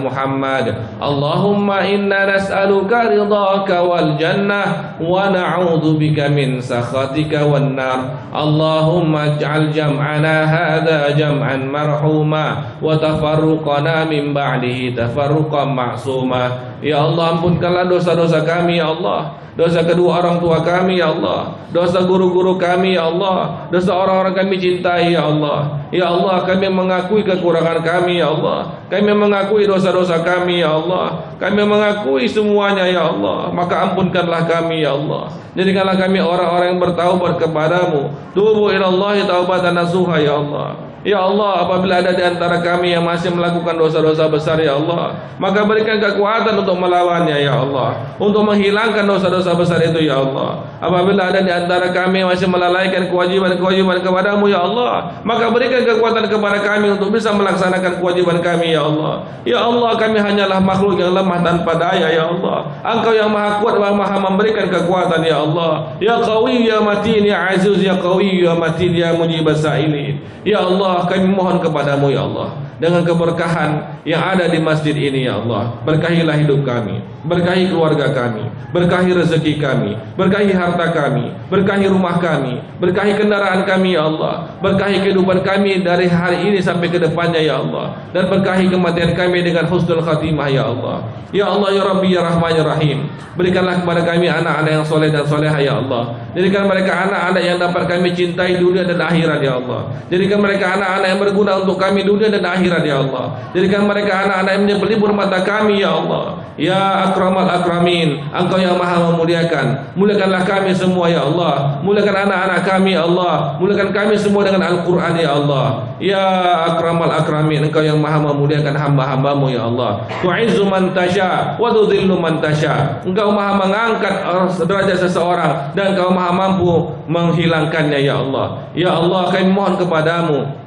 E: محمد. اللهم إنا نسألك رضاك والجنة ونعوذ بك من سخطك والنار. اللهم اجعل جمعنا هذا جمعا مرحوما وتفرقنا من بعده تفرقا معصوما. Ya Allah, ampunkanlah dosa-dosa kami ya Allah, dosa kedua orang tua kami ya Allah, dosa guru-guru kami ya Allah, dosa orang-orang kami cintai ya Allah. Ya Allah, kami mengakui kekurangan kami ya Allah, kami mengakui dosa-dosa kami ya Allah, kami mengakui semuanya ya Allah. Maka ampunkanlah kami ya Allah, jadikanlah kami orang-orang yang bertaubat kepadamu. Tubu ilallahi taubatan nasuha ya Allah. Ya Allah, apabila ada di antara kami yang masih melakukan dosa-dosa besar ya Allah, maka berikan kekuatan untuk melawannya ya Allah, untuk menghilangkan dosa-dosa besar itu ya Allah. Apabila ada di antara kami yang masih melalaikan kewajiban-kewajiban kepadamu ya Allah, maka berikan kekuatan kepada kami untuk bisa melaksanakan kewajiban kami ya Allah. Ya Allah, kami hanyalah makhluk yang lemah tanpa daya ya Allah. Engkau yang maha kuat dan maha memberikan kekuatan ya Allah. Ya Qawi ya Matin ya Aziz ya Qawi ya Matin ya Mujibas Sa'ilin. Ya Allah, kami mohon kepadamu ya Allah, dengan keberkahan yang ada di masjid ini ya Allah, berkahilah hidup kami, berkahi keluarga kami, berkahi rezeki kami, berkahi harta kami, berkahi rumah kami, berkahi kendaraan kami ya Allah, berkahi kehidupan kami dari hari ini sampai ke depannya ya Allah, dan berkahi kematian kami dengan husnul khatimah ya Allah. Ya Allah ya Rabbi ya Rahman ya Rahim, berikanlah kepada kami anak-anak yang soleh dan soleha ya Allah. Jadikan mereka anak-anak yang dapat kami cintai dunia dan akhirat ya Allah. Jadikan mereka anak-anak yang berguna untuk kami dunia dan akhirat ya Allah. Jadikan mereka anak-anak yang menjadi pelipur mata kami ya Allah. Ya Akramal Akramin, Engkau yang maha memuliakan, muliakanlah kami semua ya Allah. Muliakan anak-anak kami ya Allah, muliakan kami semua dengan Al-Quran ya Allah. Ya Akramal Akramin, Engkau yang maha memuliakan hamba-hambamu ya Allah. Tu'izzu man tasya wa tudhillu man tasya. Engkau maha mengangkat derajat seseorang dan Engkau maha mampu menghilangkannya ya Allah. Ya Allah, kami mohon kepadamu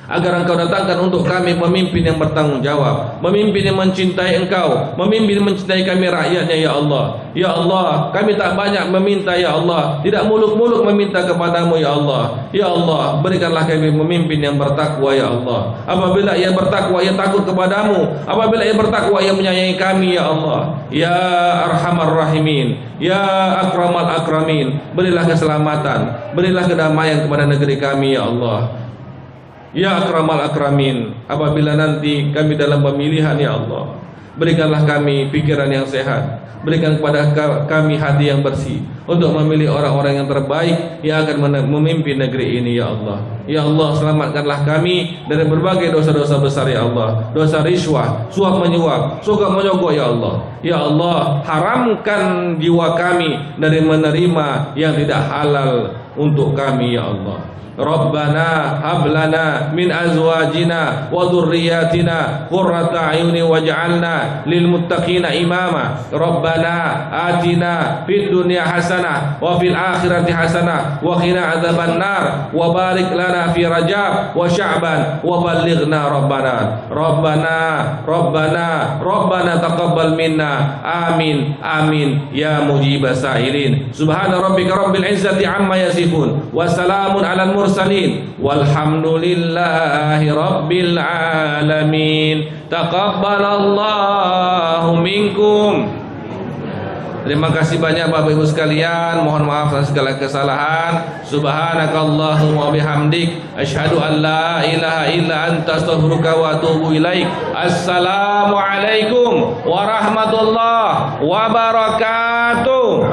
E: agar Engkau datangkan untuk kami pemimpin yang bertanggung jawab, pemimpin yang mencintai Engkau, pemimpin yang mencintai kami rakyatnya ya Allah. Ya Allah, kami tak banyak meminta ya Allah, tidak muluk-muluk meminta kepadamu ya Allah. Ya Allah, berikanlah kami pemimpin yang bertakwa ya Allah. Apabila ia bertakwa, ia takut kepadamu. Apabila ia bertakwa, ia menyayangi kami ya Allah. Ya Arhamar Rahimin, Ya Akramal Akramin, berilah keselamatan, berilah kedamaian kepada negeri kami ya Allah. Ya Akramal Akramin, apabila nanti kami dalam pemilihan ya Allah, berikanlah kami pikiran yang sehat, berikan kepada kami hati yang bersih untuk memilih orang-orang yang terbaik yang akan memimpin negeri ini ya Allah. Ya Allah, selamatkanlah kami dari berbagai dosa-dosa besar ya Allah. Dosa riswah, suap menyuap, suka menyogok ya Allah. Ya Allah, haramkan jiwa kami dari menerima yang tidak halal untuk kami ya Allah. Rabbana hab lana min azwajina wa dhurriyyatina qurrata a'yunin waj'alna lil muttaqina imama. Rabbana atina fid dunya hasanah wa fil akhirati hasanah wa qina adzaban nar wa barik lana fi Rajab wa Sya'ban wa ballighna Rabbana taqabbal minna. Amin amin ya mujibas sa'ilin. Subhana rabbika rabbil izzati amma yasifun wa salamun alal mursalin walhamdulillahi rabbil alamin. Taqabbalallahu minkum. Terima kasih banyak Bapak Ibu sekalian. Mohon maaf atas segala kesalahan. Subhanakallahumma wa bihamdik asyhadu an la ilaha illa anta astaghfiruka wa atubu ilaik. Assalamualaikum warahmatullahi wabarakatuh.